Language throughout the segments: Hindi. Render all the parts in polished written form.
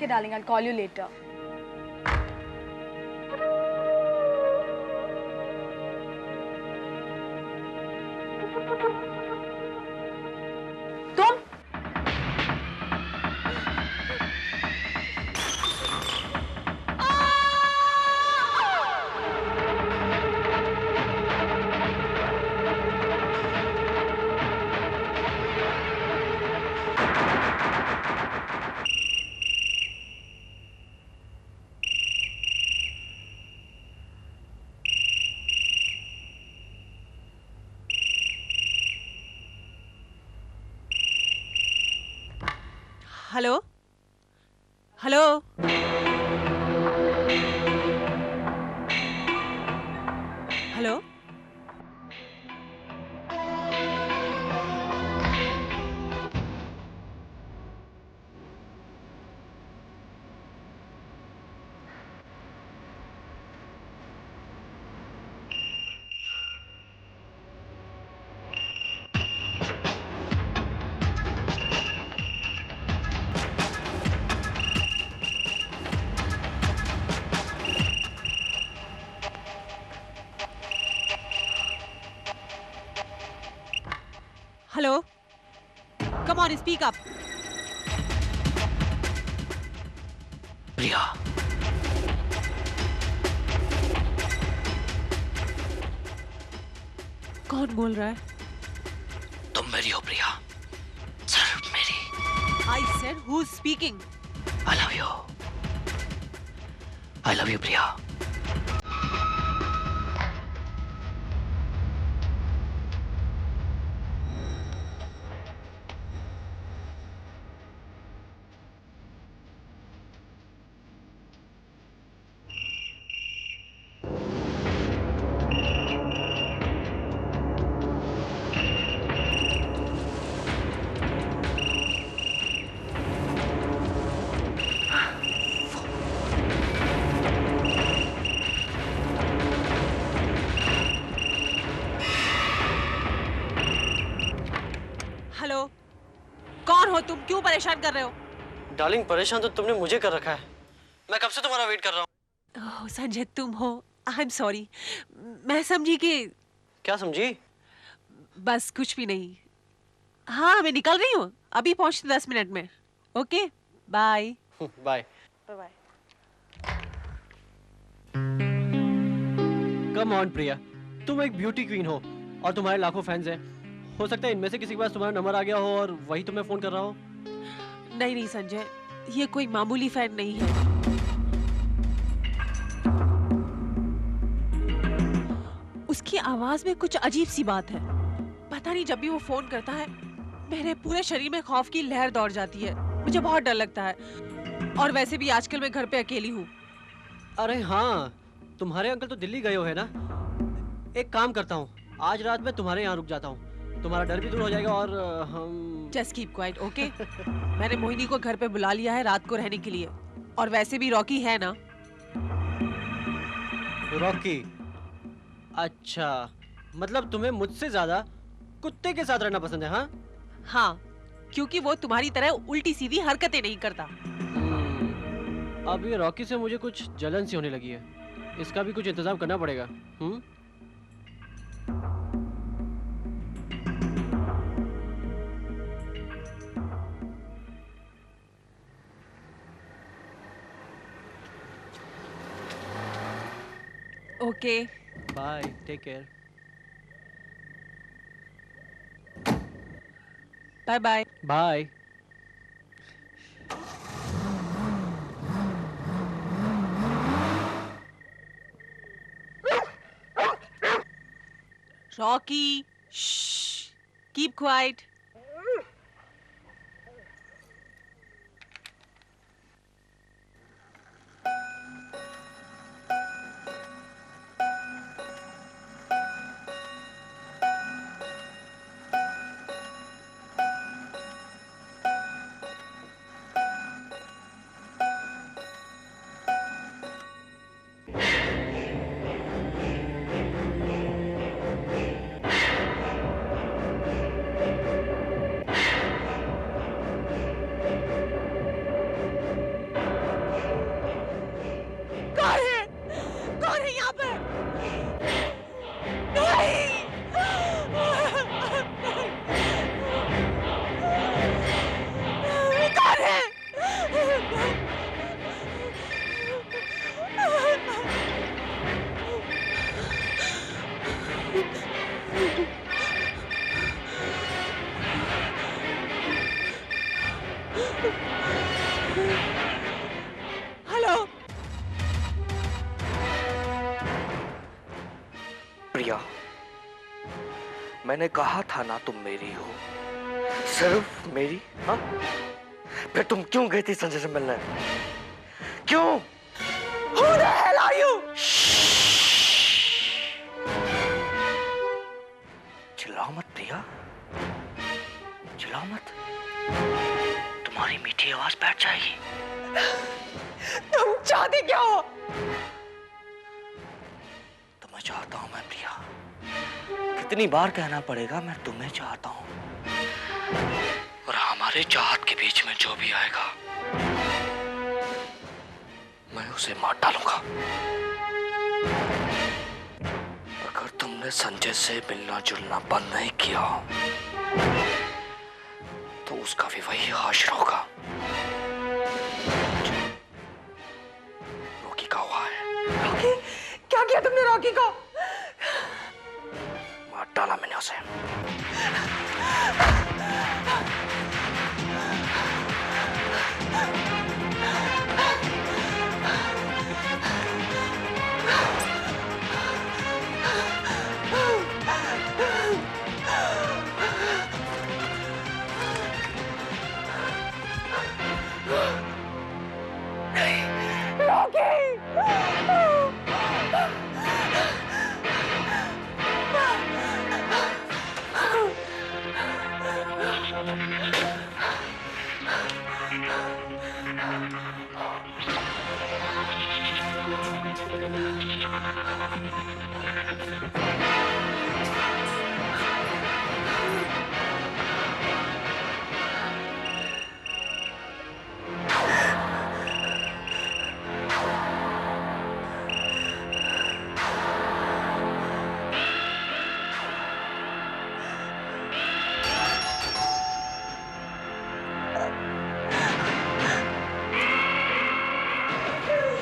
Okay, darling, I'll call you later. तुम hello hello hello hello come on speak up Priya, कौन बोल रहा है? तुम मेरी हो प्रिया, सिर्फ मेरी। I said who is speaking? I love you, I love you Priya. Hello कौन हो तुम? क्यों परेशान कर रहे हो? डार्लिंग, परेशान तो तुमने मुझे कर रखा है। मैं कब से तुम्हारा वेट कर रहा हूँ। ओह संजय तुम हो? आई एम सॉरी, मैं समझी कि क्या समझी? बस कुछ भी नहीं। हाँ मैं निकल रही हूँ, अभी पहुँचती 10 मिनट में। Okay bye bye. Bye. Come on Priya, तुम एक ब्यूटी क्वीन हो और तुम्हारे लाखों फैंस हैं। हो सकता है इनमें से किसी के पास तुम्हारा नंबर आ गया हो और वही तुम्हें फोन कर रहा हो। नहीं नहीं संजय, ये कोई मामूली फैन नहीं है। उसकी आवाज में कुछ अजीब सी बात है। पता नहीं, जब भी वो फोन करता है मेरे पूरे शरीर में खौफ की लहर दौड़ जाती है। मुझे बहुत डर लगता है। और वैसे भी आजकल मैं घर पे अकेली हूँ। अरे हाँ, तुम्हारे अंकल तो दिल्ली गए हुए हैं ना। एक काम करता हूँ, आज रात मैं तुम्हारे यहाँ रुक जाता हूँ। तुम्हारा डर भी दूर हो जाएगा और हम जस्ट कीप क्वाइट ओके। मैंने मोहिनी को घर पे बुला लिया है रात को रहने के लिए। और वैसे भी रॉकी है ना। रॉकी? अच्छा, मतलब तुम्हें मुझसे ज्यादा कुत्ते के साथ रहना पसंद है? हाँ हाँ, क्योंकि वो तुम्हारी तरह उल्टी सीधी हरकतें नहीं करता। अब ये रॉकी से मुझे कुछ जलन सी होने लगी है। इसका भी कुछ इंतजाम करना पड़ेगा। Okay bye, take care. Bye bye. Bye. Rocky keep quiet. मैंने कहा था ना तुम मेरी हो, सिर्फ मेरी। हाँ, फिर तुम क्यों गई थी संजय से मिलने? क्यों? Who the hell are you? चिल्लाओ मत प्रिया, चिल्लाओ मत, तुम्हारी मीठी आवाज बैठ जाएगी। तुम चाहते क्या हो? तुम्हें चाहता हूं मैं प्रिया। कितनी बार कहना पड़ेगा, मैं तुम्हें चाहता हूं। और हमारे चाहत के बीच में जो भी आएगा, मैं उसे मार डालूंगा। अगर तुमने संजय से मिलना जुलना बंद नहीं किया तो उसका भी वही हाशर होगा रॉकी का हुआ है। रॉकी? क्या किया तुमने रॉकी को? मार डाला मैंने उसे।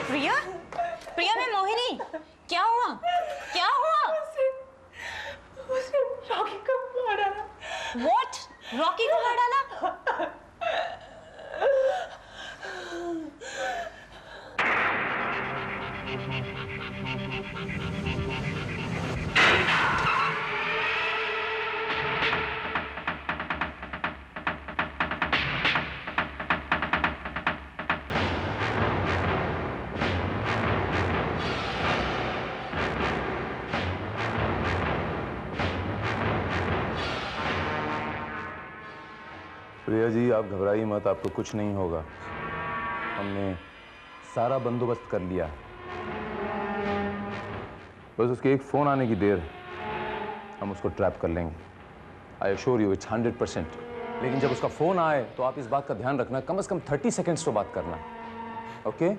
प्रिया, प्रिया मैं मोहिनी। क्या हुआ? क्या हुआ? उसे रॉकी को मार डाला। What? रॉकी को मार डाला? प्रिया जी, आप घबराइए मत, आपको कुछ नहीं होगा। हमने सारा बंदोबस्त कर लिया, बस उसके एक फोन आने की देर है, हम उसको ट्रैप कर लेंगे। I assure you, it's 100%। लेकिन जब उसका फोन आए तो आप इस बात का ध्यान रखना, कम से कम 30 सेकेंड्स तो बात करना, ओके?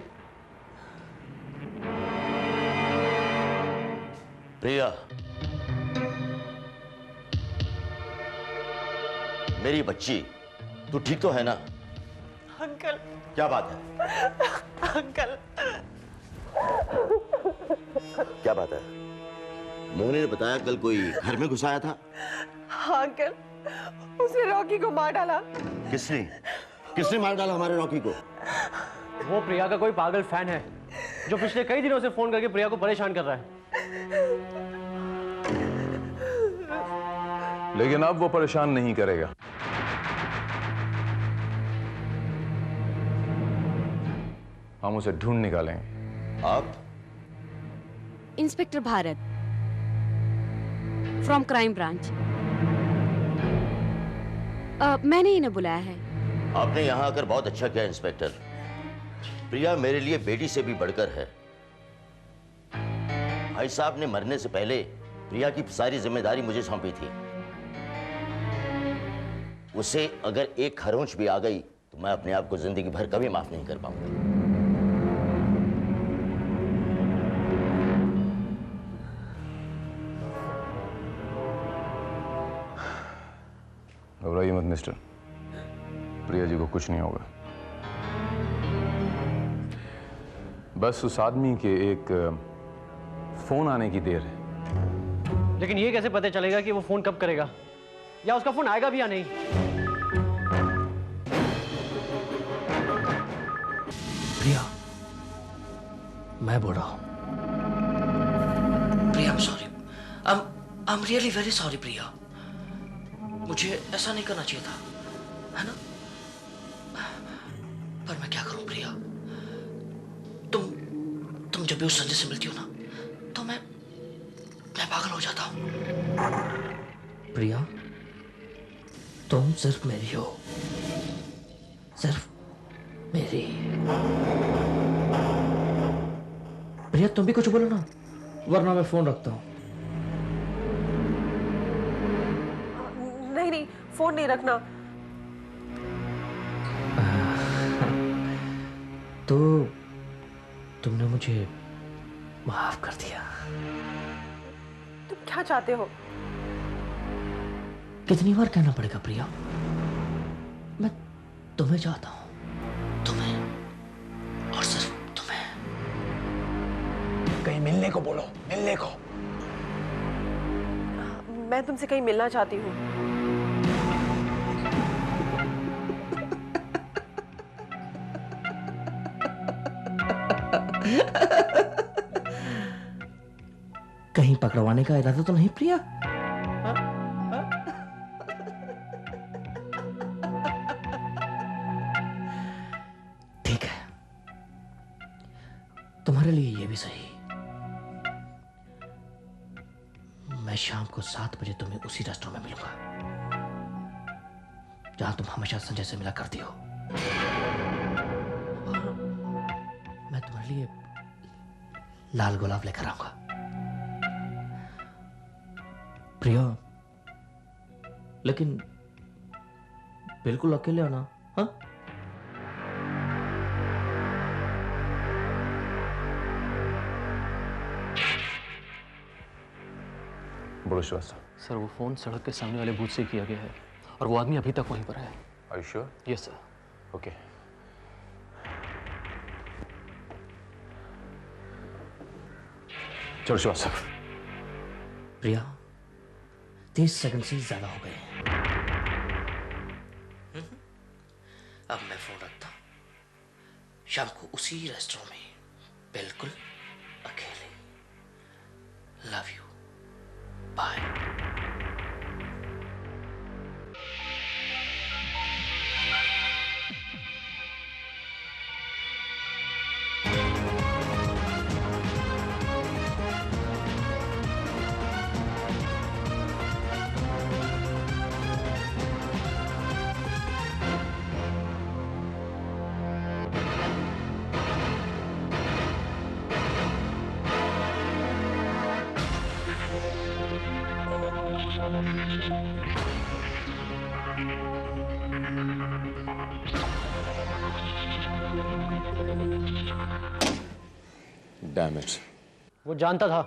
प्रिया, मेरी बच्ची, तू ठीक तो है ना? अंकल। क्या बात है? अंकल। क्या बात है? मोहिनी ने बताया कल कोई घर में घुस आया था। हाँ अंकल, उसने रॉकी को मार डाला। किसने? किसने मार डाला हमारे रॉकी को? वो प्रिया का कोई पागल फैन है जो पिछले कई दिनों से फोन करके प्रिया को परेशान कर रहा है। लेकिन अब वो परेशान नहीं करेगा। हम उसे ढूंढ निकालेंगे। आप? Inspector Bharat from crime branch. मैंने इन्हें बुलाया है। आपने यहाँ आकर बहुत अच्छा किया इंस्पेक्टर। प्रिया मेरे लिए बेटी से भी बढ़कर है। भाई साहब ने मरने से पहले प्रिया की सारी जिम्मेदारी मुझे सौंपी थी। उसे अगर एक खरोंच भी आ गई तो मैं अपने आप को जिंदगी भर कभी माफ नहीं कर पाऊंगा। घबराइए मत मिस्टर, प्रिया जी को कुछ नहीं होगा। बस उस आदमी के एक फोन आने की देर है। लेकिन ये कैसे पता चलेगा कि वो फोन कब करेगा या उसका फोन आएगा भी या नहीं? प्रिया, मैं बोल रहा हूं। प्रिया, I'm sorry. I'm really very sorry, प्रिया। मुझे ऐसा नहीं करना चाहिए था, है ना? पर मैं क्या करूं प्रिया, तुम जब भी उस संजय से मिलती हो ना तो मैं पागल हो जाता हूं। प्रिया, तुम सिर्फ मेरी हो, सिर्फ मेरी। प्रिया तुम भी कुछ बोलो ना, वरना मैं फोन रखता हूं। नहीं, फोन नहीं रखना। तो तुमने मुझे माफ कर दिया। तुम क्या चाहते हो? कितनी बार कहना पड़ेगा प्रिया, मैं तुम्हें चाहता हूं, तुम्हें और सिर्फ तुम्हें। कहीं मिलने को बोलो, मिलने को। मैं तुमसे कहीं मिलना चाहती हूँ। कहीं पकड़वाने का इरादा तो नहीं प्रिया? ठीक है, तुम्हारे लिए ये भी सही। मैं शाम को 7 बजे तुम्हें उसी रेस्टोरेंट में मिलूंगा जहां तुम हमेशा संजय से मिला करती हो। मैं तुम्हारे लिए लाल गुलाब लेकर आऊंगा। प्रिया, लेकिन बिल्कुल अकेले आना, हाँ? बोलो श्रीवास्तव। सर वो फ़ोन सड़क के सामने वाले बूथ से किया गया है और वो आदमी अभी तक वहीं पर है। Are you sure? Yes sir. Okay. चलो श्रीवास्तव। प्रिया, 30 सेकंड से ज्यादा हो गए। अब मैं फोन रखता हूं। शाम को उसी रेस्टोरेंट में, बिल्कुल अकेले। Love you, bye. Damn it. वो जानता था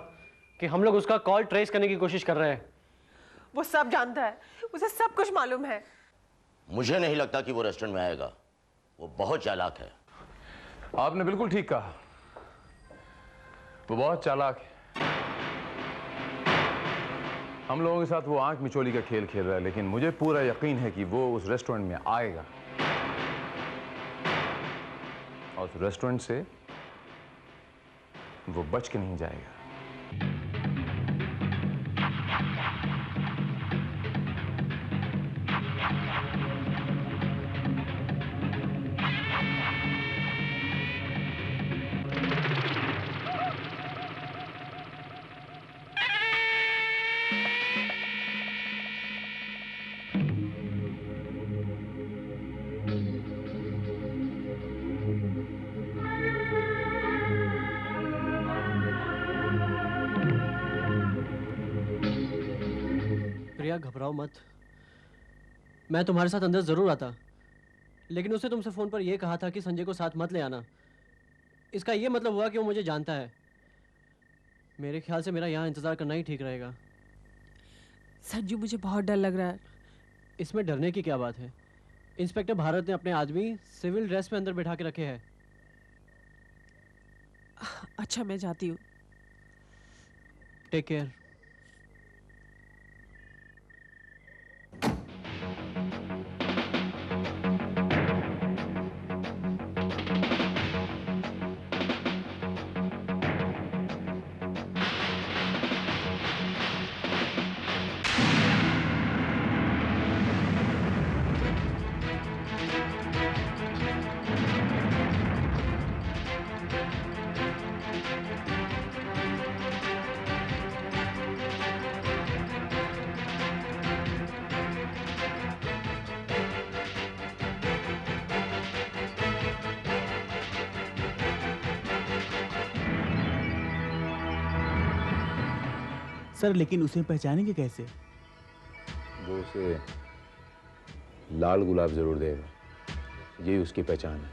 कि हम लोग उसका कॉल ट्रेस करने की कोशिश कर रहे हैं। वो सब जानता है, उसे सब कुछ मालूम है। मुझे नहीं लगता कि वो रेस्टोरेंट में आएगा। वो बहुत चालाक है। आपने बिल्कुल ठीक कहा, वो बहुत चालाक है। हम लोगों के साथ वो आंख मिचोली का खेल खेल रहा है, लेकिन मुझे पूरा यकीन है कि वो उस रेस्टोरेंट में आएगा और उस रेस्टोरेंट से वो बच के नहीं जाएगा। प्रिया घबराओ मत, मैं तुम्हारे साथ अंदर जरूर आता, लेकिन उसने तुमसे फोन पर यह कहा था कि संजय को साथ मत ले आना। इसका यह मतलब हुआ कि वो मुझे जानता है। मेरे ख्याल से मेरा यहाँ इंतजार करना ही ठीक रहेगा। संजू, मुझे बहुत डर लग रहा है। इसमें डरने की क्या बात है? इंस्पेक्टर भारत ने अपने आदमी सिविल ड्रेस में अंदर बैठा के रखे हैं। अच्छा, मैं जाती हूँ। Take care. सर लेकिन उसे पहचानेंगे कैसे? वो उसे लाल गुलाब जरूर देगा, यही उसकी पहचान है।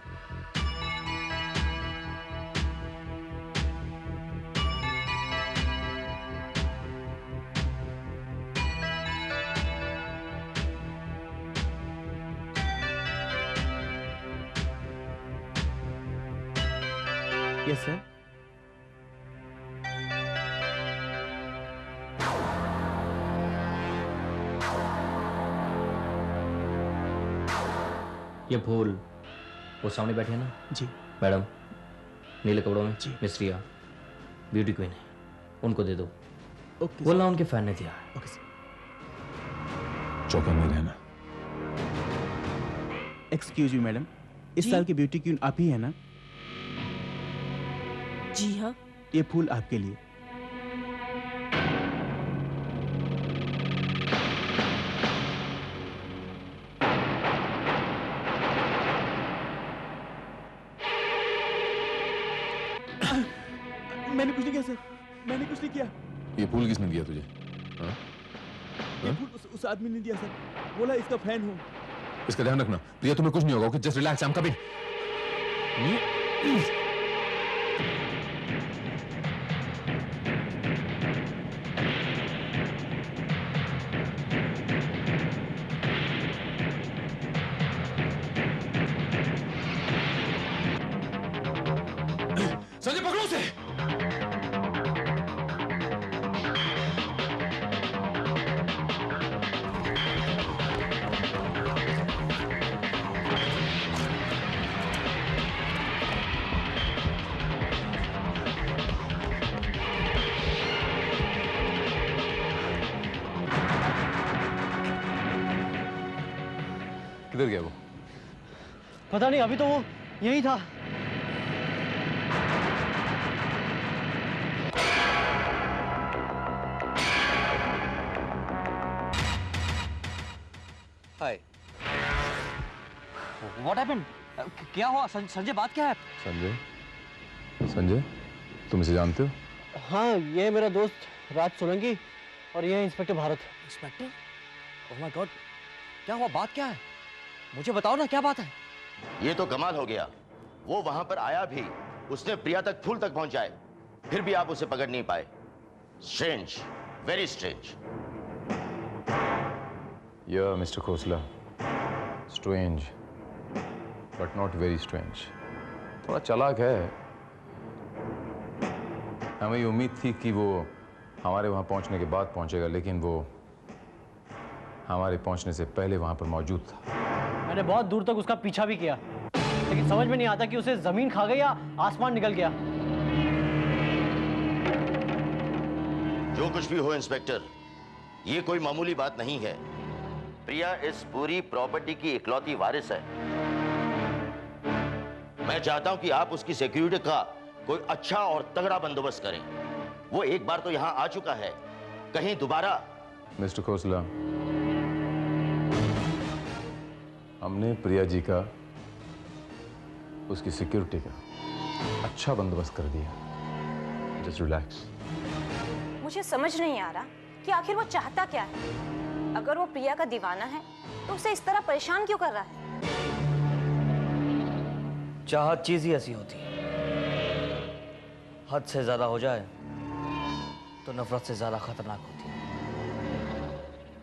Yes sir. ये फूल वो सामने बैठे हैं ना जी मैडम, नीले कपड़ों में जी। मिस रिया, ब्यूटी क्वीन है, उनको दे दो। ओके बोलना उनके फैन ने दिया। Okay sir. चौकन्ने रहना। एक्सक्यूज मी मैडम, इस साल की ब्यूटी क्वीन आप ही है ना? जी हाँ। ये फूल आपके लिए। मैंने कुछ नहीं किया सर, मैंने कुछ नहीं किया। ये फूल किसने दिया तुझे? हाँ? ये फूल उस आदमी ने दिया सर, बोला इसका फैन हूँ। इसका ध्यान रखना प्रिया, तुम्हें कुछ नहीं होगा। Okay, just relax, I am coming. Sanjay पकड़ो उसे। किधर गया वो? पता नहीं, अभी तो वो यही था। हाय, व्हाट हैपेंड? क्या हुआ संजय, बात क्या है? संजय? संजय, तुम इसे जानते हो? हाँ, ये मेरा दोस्त राज सोलंकी और ये है inspector Bharat. Inspector? Oh my God, क्या हुआ, बात क्या है? मुझे बताओ ना, क्या बात है? ये तो कमाल हो गया। वो वहां पर आया भी, उसने प्रिया तक फूल तक पहुंचाए, फिर भी आप उसे पकड़ नहीं पाए। Strange, very strange. Yeah, Mr. Khosla. Strange, but not very strange. थोड़ा चालाक है। हमें ये उम्मीद थी कि वो हमारे वहाँ पहुँचने के बाद पहुँचेगा, लेकिन वो हमारे पहुँचने से पहले वहाँ पर मौजूद था। मैंने बहुत दूर तक उसका पीछा भी किया, लेकिन समझ में नहीं आता कि उसे जमीन खा गई या आसमान निकल गया। जो कुछ भी हो इंस्पेक्टर, ये कोई मामूली बात नहीं है। प्रिया इस पूरी प्रॉपर्टी की इकलौती वारिस है। मैं चाहता हूं कि आप उसकी सिक्योरिटी का कोई अच्छा और तगड़ा बंदोबस्त करें। वो एक बार तो यहां आ चुका है, कहीं दोबारा। मिस्टर खोसला, हमने प्रिया जी का, उसकी सिक्योरिटी का अच्छा बंदोबस्त कर दिया। Just relax. मुझे समझ नहीं आ रहा कि आखिर वो चाहता क्या है। अगर वो प्रिया का दीवाना है तो उसे इस तरह परेशान क्यों कर रहा है? चाहत चीज ही ऐसी होती है, हद से ज्यादा हो जाए तो नफरत से ज्यादा खतरनाक होती है।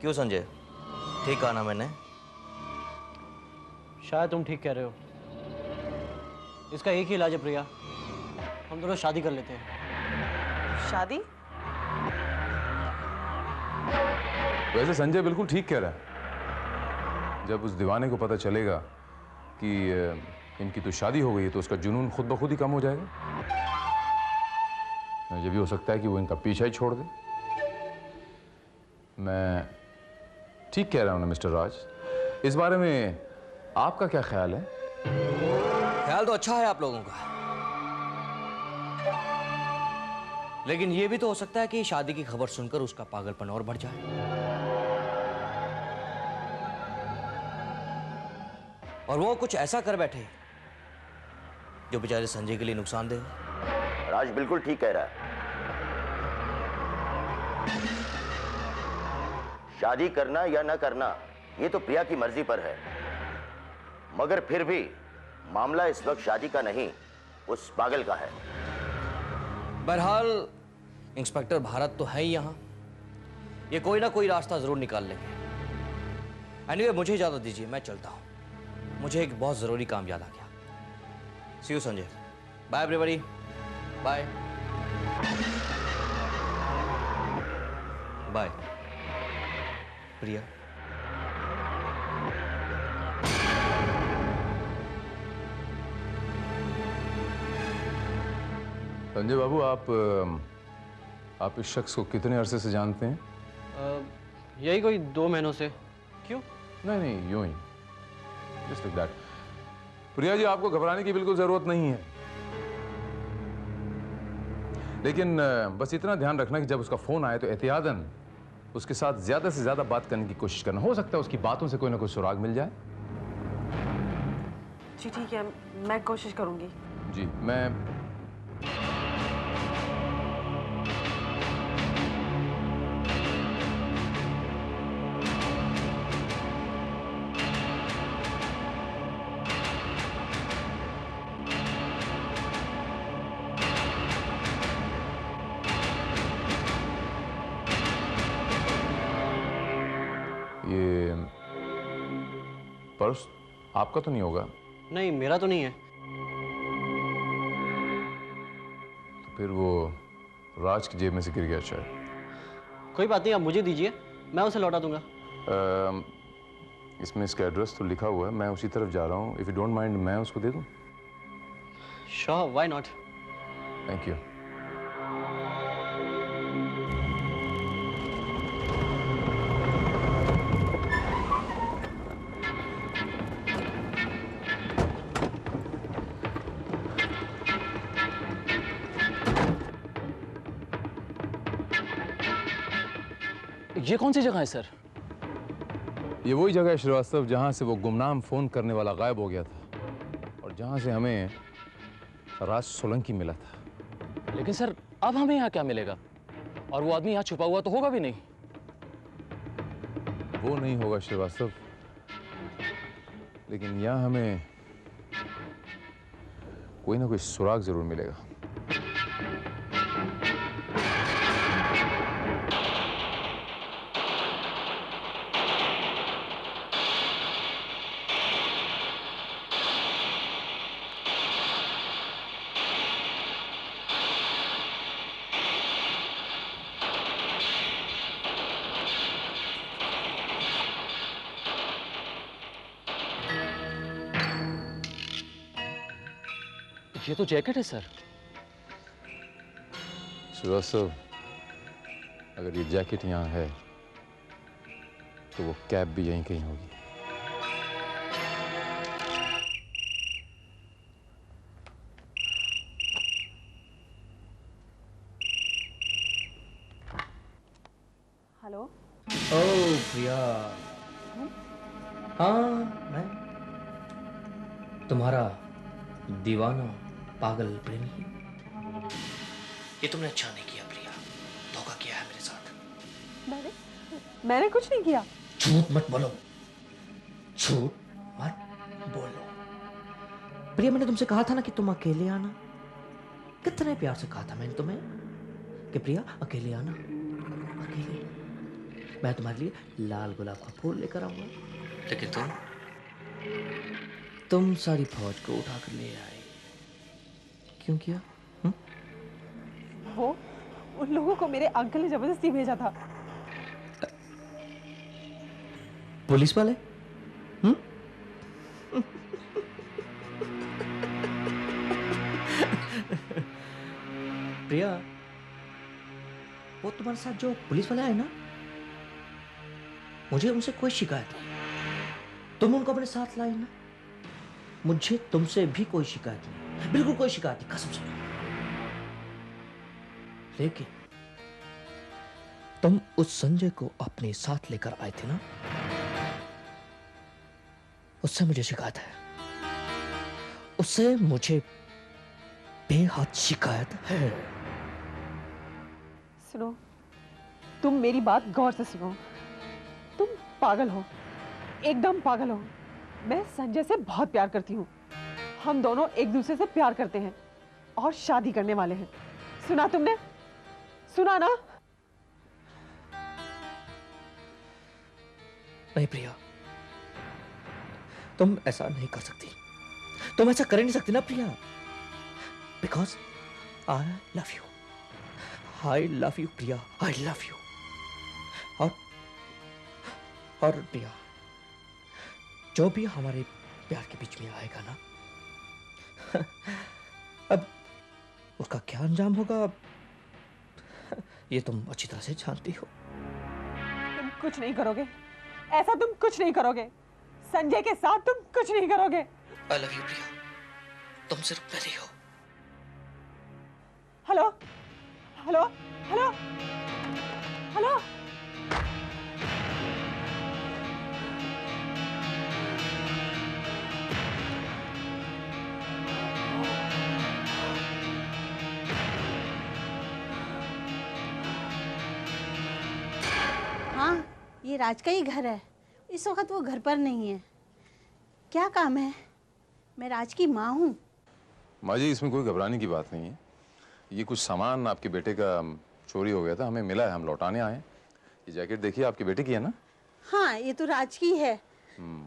क्यों संजय, ठीक कहा ना मैंने? शायद तुम ठीक कह रहे हो। इसका एक ही इलाज है प्रिया, हम दोनों शादी कर लेते हैं। शादी? वैसे संजय बिल्कुल ठीक कह रहा है। जब उस दीवाने को पता चलेगा कि इनकी तो शादी हो गई है, तो उसका जुनून खुद ब खुद ही कम हो जाएगा। ये भी हो सकता है कि वो इनका पीछा ही छोड़ दे। मैं ठीक कह रहा हूं ना मिस्टर राज? इस बारे में आपका क्या ख्याल है? ख्याल तो अच्छा है आप लोगों का, लेकिन यह भी तो हो सकता है कि शादी की खबर सुनकर उसका पागलपन और बढ़ जाए और वो कुछ ऐसा कर बैठे जो बेचारे संजय के लिए नुकसानदेह हो। राज बिल्कुल ठीक कह रहा है। शादी करना या ना करना ये तो प्रिया की मर्जी पर है, मगर फिर भी मामला इस वक्त शादी का नहीं, उस पागल का है। बहरहाल इंस्पेक्टर भारत तो है ही यहाँ, ये कोई ना कोई रास्ता जरूर निकाल लेंगे। एनीवे मुझे इजाजत दीजिए, मैं चलता हूँ, मुझे एक बहुत जरूरी काम याद आ गया। See you Sanjay, bye everybody, bye bye. Priya, Sanjay बाबू, आप इस शख्स को कितने अरसे से जानते हैं? यही कोई 2 महीनों से। क्यों? नहीं नहीं, यूं ही, just like that. Priya ji, आपको घबराने की बिल्कुल जरूरत नहीं है, लेकिन बस इतना ध्यान रखना कि जब उसका फोन आए तो एहतियातन उसके साथ ज्यादा से ज्यादा बात करने की कोशिश करना। हो सकता है उसकी बातों से कोई ना कोई सुराग मिल जाए। जी ठीक है, मैं कोशिश करूंगी। जी, मैं ये पर्स आपका तो नहीं होगा? नहीं, मेरा तो नहीं है। तो फिर वो राज की जेब में से गिर गया शायद। कोई बात नहीं, आप मुझे दीजिए, मैं उसे लौटा दूंगा। इसमें इसका एड्रेस तो लिखा हुआ है, मैं उसी तरफ जा रहा हूँ। इफ़ यू डोंट माइंड, मैं उसको दे दूँ? Sure, why not. Thank you. ये कौन सी जगह है सर? ये वही जगह है श्रीवास्तव जहाँ से वो गुमनाम फ़ोन करने वाला गायब हो गया था और जहाँ से हमें राज सोलंकी मिला था। लेकिन सर, अब हमें यहाँ क्या मिलेगा? और वो आदमी यहाँ छुपा हुआ तो होगा भी नहीं। वो नहीं होगा श्रीवास्तव, लेकिन यहाँ हमें कोई ना कोई सुराग जरूर मिलेगा। ये तो जैकेट है सर। श्रीवास्तव, अगर ये जैकेट यहाँ है तो वो कैप भी यहीं कहीं होगी। हेलो। ओह प्रिया, हाँ मैं तुम्हारा दीवाना पागल प्रेमी। ये तुमने अच्छा नहीं किया प्रिया, धोखा किया है मेरे साथ। मैंने कुछ नहीं किया। झूठ मत बोलो, झूठ मत बोलो। प्रिया, मैंने तुमसे कहा था ना कि तुम अकेले आना। कितने प्यार से कहा था मैंने तुम्हें कि प्रिया अकेले आना, अकेले। मैं तुम्हारे लिए लाल गुलाब का फूल लेकर आऊंगा, लेकिन तुम सारी फौज को उठाकर ले आए। क्यों किया? वो उन लोगों को मेरे अंकल ने जबरदस्ती भेजा था। पुलिस वाले? प्रिया, वो तुम्हारे साथ जो पुलिस वाले आए ना, मुझे उनसे कोई शिकायत नहीं। तुम उनको अपने साथ लाई ना, मुझे तुमसे भी कोई शिकायत नहीं, बिल्कुल कोई शिकायत नहीं, कसम से। लेकिन तुम उस संजय को अपने साथ लेकर आए थे ना, उससे मुझे शिकायत है, उससे मुझे बेहद शिकायत है। सुनो, तुम मेरी बात गौर से सुनो। पागल हो, एकदम पागल हो। मैं संजय से बहुत प्यार करती हूँ। हम दोनों एक दूसरे से प्यार करते हैं और शादी करने वाले हैं। सुना तुमने? सुना ना? नहीं प्रिया, तुम ऐसा नहीं कर सकती। तुम ऐसा कर ही नहीं सकती ना Priya, because I love you. I love you Priya, I love you. और प्रिया, जो भी हमारे प्यार के बीच में आएगा ना, अब उसका क्या अंजाम होगा, ये तुम अच्छी तरह से जानती हो। तुम कुछ नहीं करोगे, ऐसा तुम कुछ नहीं करोगे। संजय के साथ तुम कुछ नहीं करोगे। आई लव यू प्रिया, तुम सिर्फ मेरी हो। Hello hello hello hello. हाँ, ये राज का ही घर है। इस वक्त वो घर पर नहीं है। क्या काम है? मैं राज की माँ हूँ। माँ जी, इसमें कोई घबराने की बात नहीं है। ये कुछ सामान आपके बेटे का चोरी हो गया था, हमें मिला है, हम लौटाने आए हैं। ये जैकेट देखिए, आपके बेटे की है ना? हाँ, ये तो राज की है।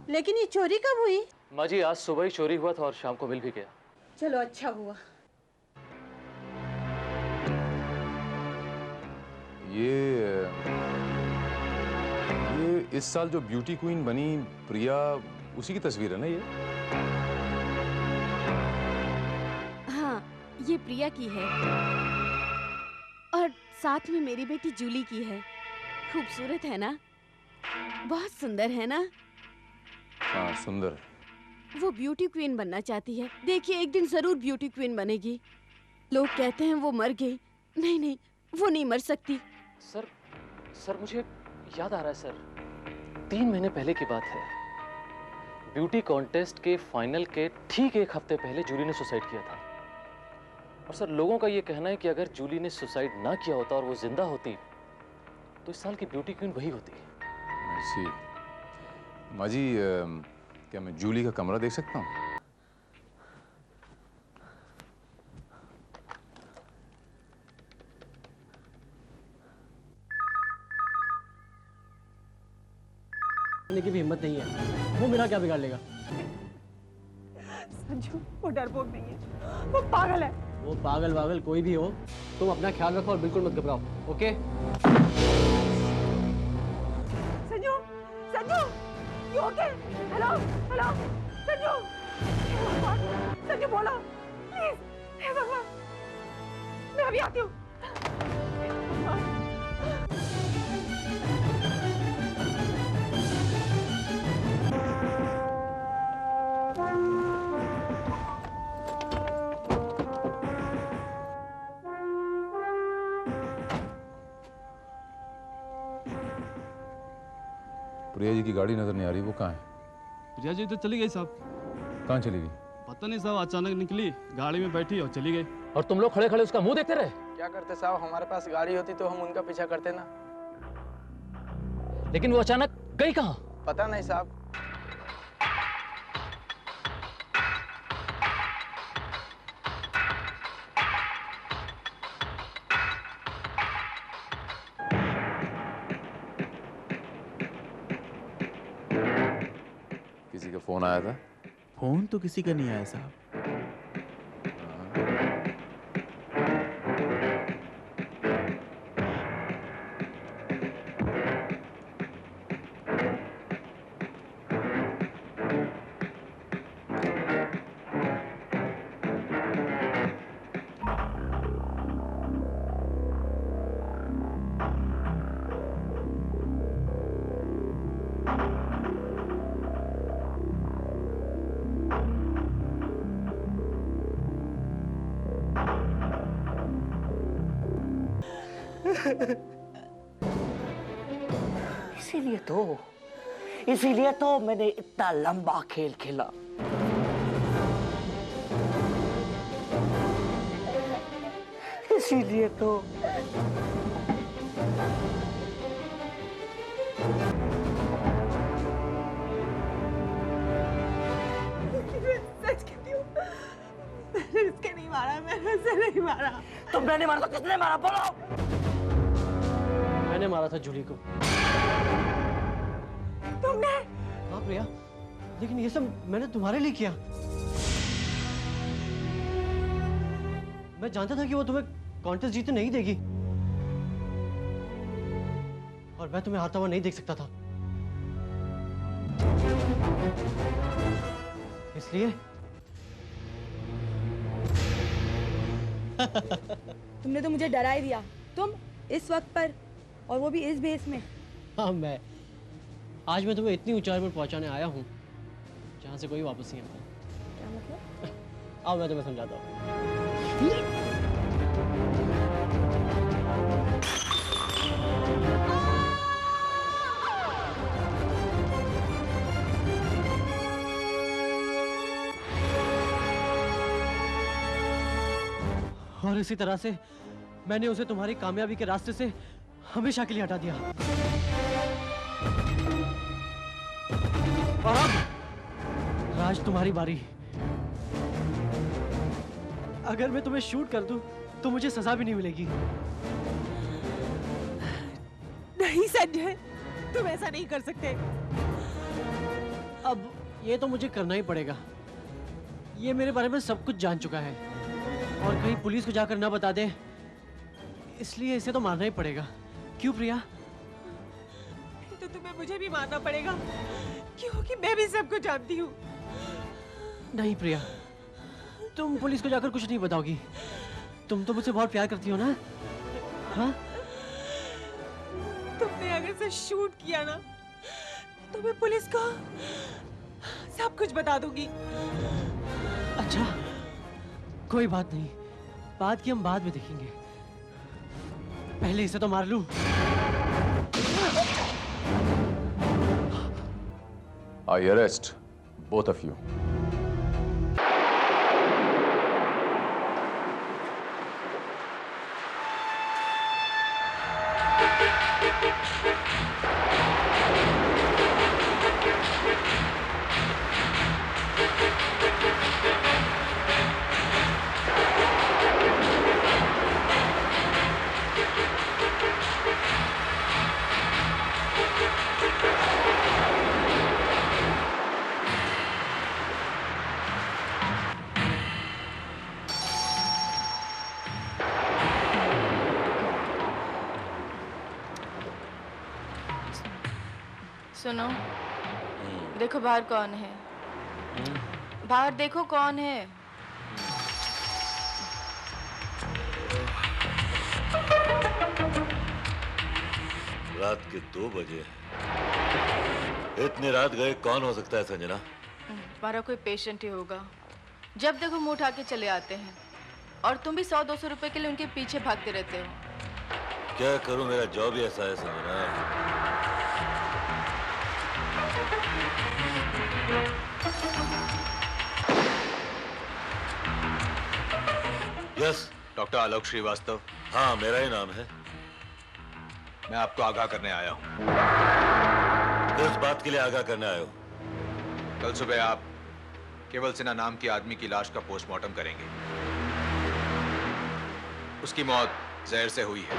लेकिन ये चोरी कब हुई? माँ जी, आज सुबह ही चोरी हुआ था और शाम को मिल भी गया। चलो अच्छा हुआ। ये इस साल जो ब्यूटी क्वीन बनी प्रिया, उसी की तस्वीर है ना ये? हाँ, ये प्रिया की है और साथ में मेरी बेटी जूली की है। खूबसूरत है ना? बहुत सुंदर है ना? हाँ, सुंदर। वो ब्यूटी क्वीन बनना चाहती है। देखिए, एक दिन जरूर ब्यूटी क्वीन बनेगी। लोग कहते हैं वो मर गई। नहीं नहीं, वो नहीं मर सकती। सर मुझे याद आ रहा है सर, 3 महीने पहले की बात है। ब्यूटी कॉन्टेस्ट के फाइनल के ठीक 1 हफ्ते पहले जूली ने सुसाइड किया था। और सर, लोगों का ये कहना है कि अगर जूली ने सुसाइड ना किया होता और वो जिंदा होती तो इस साल की ब्यूटी क्वीन वही होती। ऐसी। माँ जी, क्या मैं जूली का कमरा देख सकता हूँ? की भी हिम्मत नहीं है। वो मेरा क्या बिगाड़ लेगा? संजू, वो डरपोक नहीं है, वो पागल है। वो पागल कोई भी हो, तुम अपना ख्याल रखो और बिल्कुल मत घबराओ, okay? Sanju, Sanju, you okay? Hello hello, Sanju, Sanju बोलो प्लीज। हे भगवान, मैं अभी आती हूँ। प्रिया जी की गाड़ी नजर नहीं आ रही, वो कहाँ है? प्रिया जी तो चली गई साहब। कहाँ चली गई? पता नहीं साहब, अचानक निकली, गाड़ी में बैठी और चली गई। और तुम लोग खड़े खड़े उसका मुंह देखते रहे? क्या करते साहब, हमारे पास गाड़ी होती तो हम उनका पीछा करते ना। लेकिन वो अचानक गई कहाँ? पता नहीं साहब। किसी का फोन आया था? फोन तो किसी का नहीं आया साहब। इसीलिए तो मैंने इतना लंबा खेल खेला। इसीलिए तो मैंने उसे नहीं मारा। तुमने नहीं मारा तो किसने मारा, बोलो। मैंने मारा था जूली को। तुमने? हाँ प्रिया, लेकिन ये सब मैंने तुम्हारे लिए किया। मैं जानता था कि वो तुम्हें कॉन्टेस्ट जीतने नहीं देगी, और मैं तुम्हें हारता हुआ नहीं देख सकता था, इसलिए तुमने तो मुझे डरा ही दिया। तुम इस वक्त पर, और वो भी इस भेस में। हाँ, आज मैं तुम्हें इतनी ऊंचाई पर पहुंचाने आया हूँ जहाँ से कोई वापस नहीं आता। क्या मतलब? आओ मैं तुम्हें समझाता हूँ। और इसी तरह से मैंने उसे तुम्हारी कामयाबी के रास्ते से हमेशा के लिए हटा दिया। और अब राज, तुम्हारी बारी। अगर मैं तुम्हें शूट कर दूं तो मुझे सजा भी नहीं मिलेगी। नहीं संजय, तुम ऐसा नहीं कर सकते। अब ये तो मुझे करना ही पड़ेगा। ये मेरे बारे में सब कुछ जान चुका है, और कहीं पुलिस को जाकर ना बता दे, इसलिए इसे तो मारना ही पड़ेगा। क्यों प्रिया? तो तुम्हें मुझे भी मारना पड़ेगा, क्योंकि मैं भी सब कुछ जानती हूँ। नहीं प्रिया, तुम पुलिस को जाकर कुछ नहीं बताओगी। तुम तो मुझसे बहुत प्यार करती हो ना? हाँ? तुमने अगर से शूट किया ना, तो मैं पुलिस को सब कुछ बता दूंगी। अच्छा, कोई बात नहीं, बात की हम बाद में देखेंगे। पहले इसे तो मार लूं। I arrest both of you. सुनो, देखो बाहर कौन है। बाहर देखो कौन है। रात के 2 बजे। इतनी रात गए कौन हो सकता है संजना? हमारा कोई पेशेंट ही होगा। जब देखो मुंह उठा के चले आते हैं, और तुम भी 100-200 रुपए के लिए उनके पीछे भागते रहते हो। क्या करूं, मेरा जॉब ही ऐसा है संजना। यस, डॉक्टर आलोक श्रीवास्तव। हाँ, मेरा ही नाम है। मैं आपको आगाह करने आया हूँ। किस बात के लिए आगाह करने आए हो? कल सुबह आप केवल सिन्हा नाम की आदमी की लाश का पोस्टमार्टम करेंगे। उसकी मौत जहर से हुई है,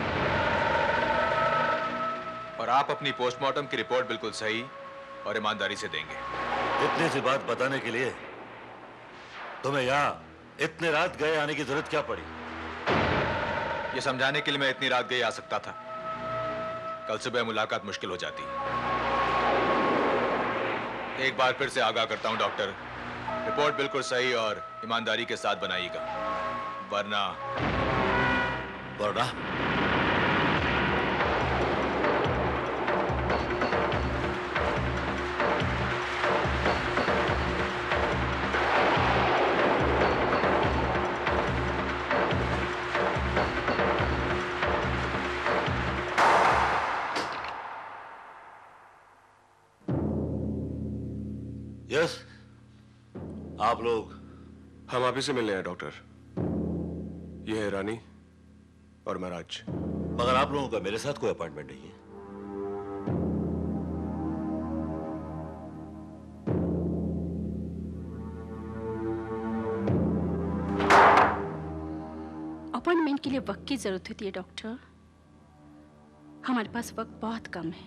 और आप अपनी पोस्टमार्टम की रिपोर्ट बिल्कुल सही और ईमानदारी से देंगे। इतनी सी बात बताने के लिए तुम्हें यहाँ इतने रात गए आने की जरूरत क्या पड़ी? ये समझाने के लिए मैं इतनी रात गए आ सकता था। कल सुबह मुलाकात मुश्किल हो जाती। एक बार फिर से आगाह करता हूं डॉक्टर, रिपोर्ट बिल्कुल सही और ईमानदारी के साथ बनाइएगा, वरना यस, आप लोग? हम आप ही से मिलने हैं डॉक्टर। ये है रानी और महाराज। मगर आप लोगों का मेरे साथ कोई अपॉइंटमेंट नहीं है। अपॉइंटमेंट के लिए वक्त की जरूरत होती है डॉक्टर। हमारे पास वक्त बहुत कम है।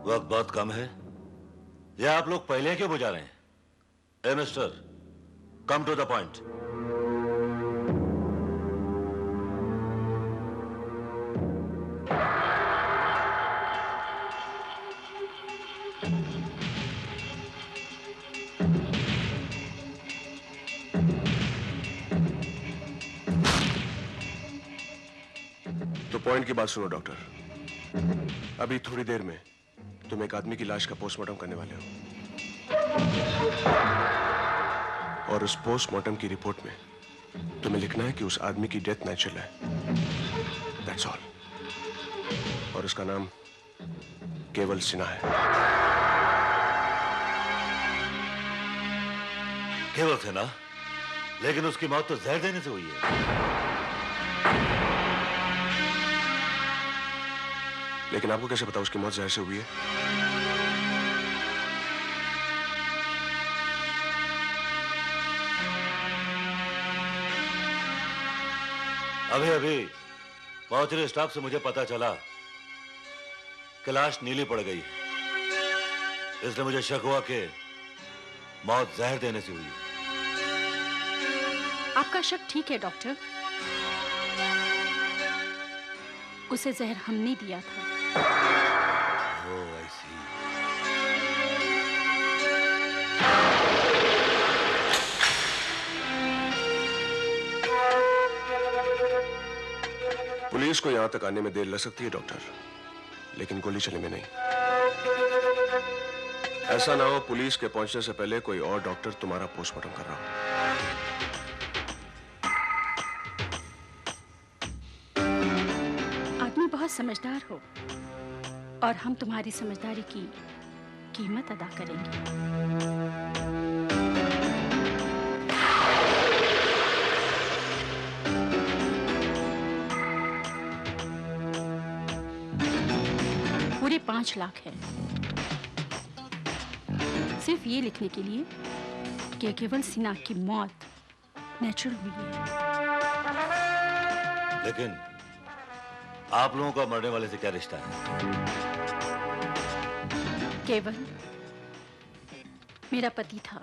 वक्त बहुत कम है? या आप लोग पहले क्यों बुझा रहे हैं? ए mister, come to the point. तो पॉइंट की बात सुनो डॉक्टर। अभी थोड़ी देर में तुम एक आदमी की लाश का पोस्टमार्टम करने वाले हो, और उस पोस्टमार्टम की रिपोर्ट में तुम्हें लिखना है कि उस आदमी की डेथ नेचुरल है। That's all. और उसका नाम केवल सिन्हा है। केवल सिन्हा? लेकिन उसकी मौत तो जहर देने से हुई है। लेकिन आपको कैसे पता उसकी मौत जहर से हुई है? अभी अभी पहुंचने स्टाफ से मुझे पता चला कि लाश नीली पड़ गई, इसलिए मुझे शक हुआ कि मौत जहर देने से हुई है। आपका शक ठीक है डॉक्टर। उसे जहर हमने दिया था। Oh, I see. पुलिस को यहां तक आने में देर लग सकती है डॉक्टर, लेकिन गोली चलने में नहीं। ऐसा ना हो पुलिस के पहुंचने से पहले कोई और डॉक्टर तुम्हारा पोस्टमार्टम कर रहा हो। आदमी बहुत समझदार हो, और हम तुम्हारी समझदारी की कीमत अदा करेंगे। पूरे 5 लाख है, सिर्फ ये लिखने के लिए कि केवल सिन्हा की मौत नेचुरल हुई है। लेकिन आप लोगों का मरने वाले से क्या रिश्ता है? केवल मेरा पति था,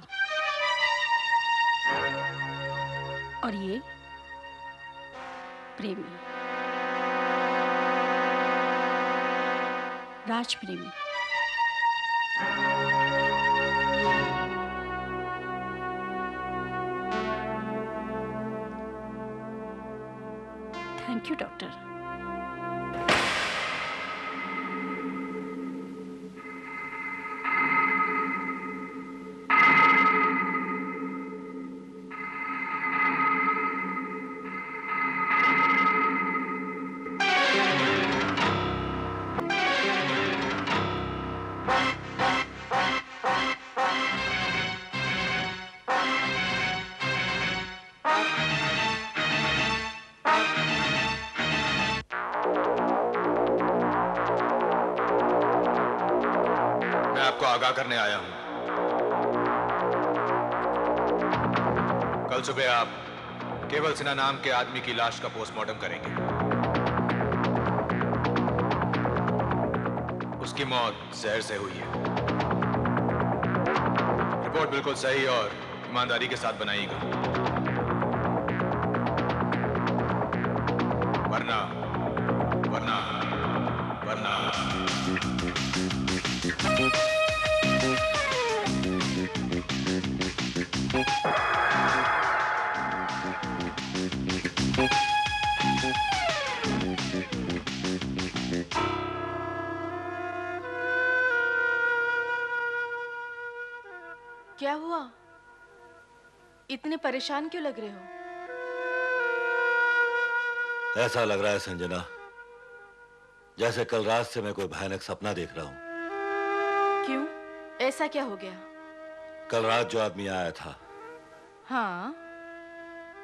और ये प्रेमी, राज प्रेमी। Thank you doctor. आगाह करने आया हूं। कल सुबह आप केवल सिन्हा नाम के आदमी की लाश का पोस्टमार्टम करेंगे। उसकी मौत जहर से हुई है। रिपोर्ट बिल्कुल सही और ईमानदारी के साथ बनाइएगा, वरना वरना वरना क्या हुआ? इतने परेशान क्यों लग रहे हो? ऐसा लग रहा है संजना जैसे कल रात से मैं कोई भयानक सपना देख रहा हूं। क्यों? ऐसा क्या हो गया? कल रात जो आदमी आया था, हाँ,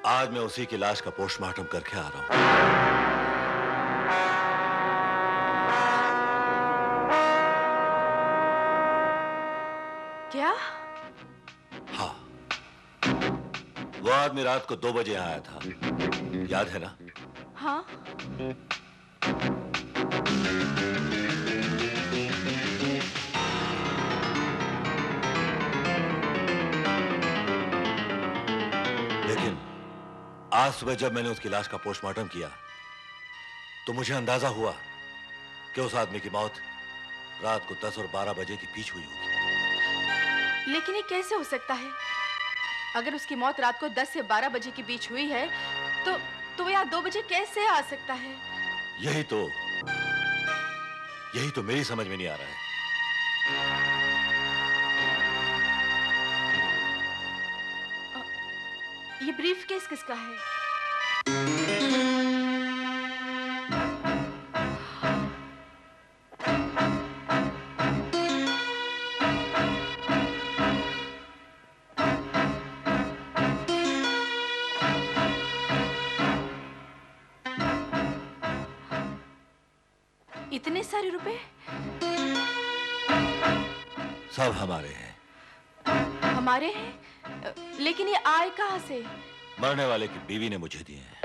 आज मैं उसी की लाश का पोस्टमार्टम करके आ रहा हूं। क्या? हाँ। वो आदमी रात को 2 बजे आया था, याद है ना? हाँ। लेकिन आज सुबह जब मैंने उसकी लाश का पोस्टमार्टम किया तो मुझे अंदाजा हुआ कि उस आदमी की मौत रात को 10 और 12 बजे के बीच हुई होगी। लेकिन ये कैसे हो सकता है? अगर उसकी मौत रात को 10 से 12 बजे के बीच हुई है तो वो यहाँ 2 बजे कैसे आ सकता है? यही तो मेरी समझ में नहीं आ रहा है। ये ब्रीफ केस किसका है? इतने सारे रुपए? सब हमारे हैं। हमारे हैं? लेकिन ये आए कहां से? मरने वाले की बीवी ने मुझे दिए हैं।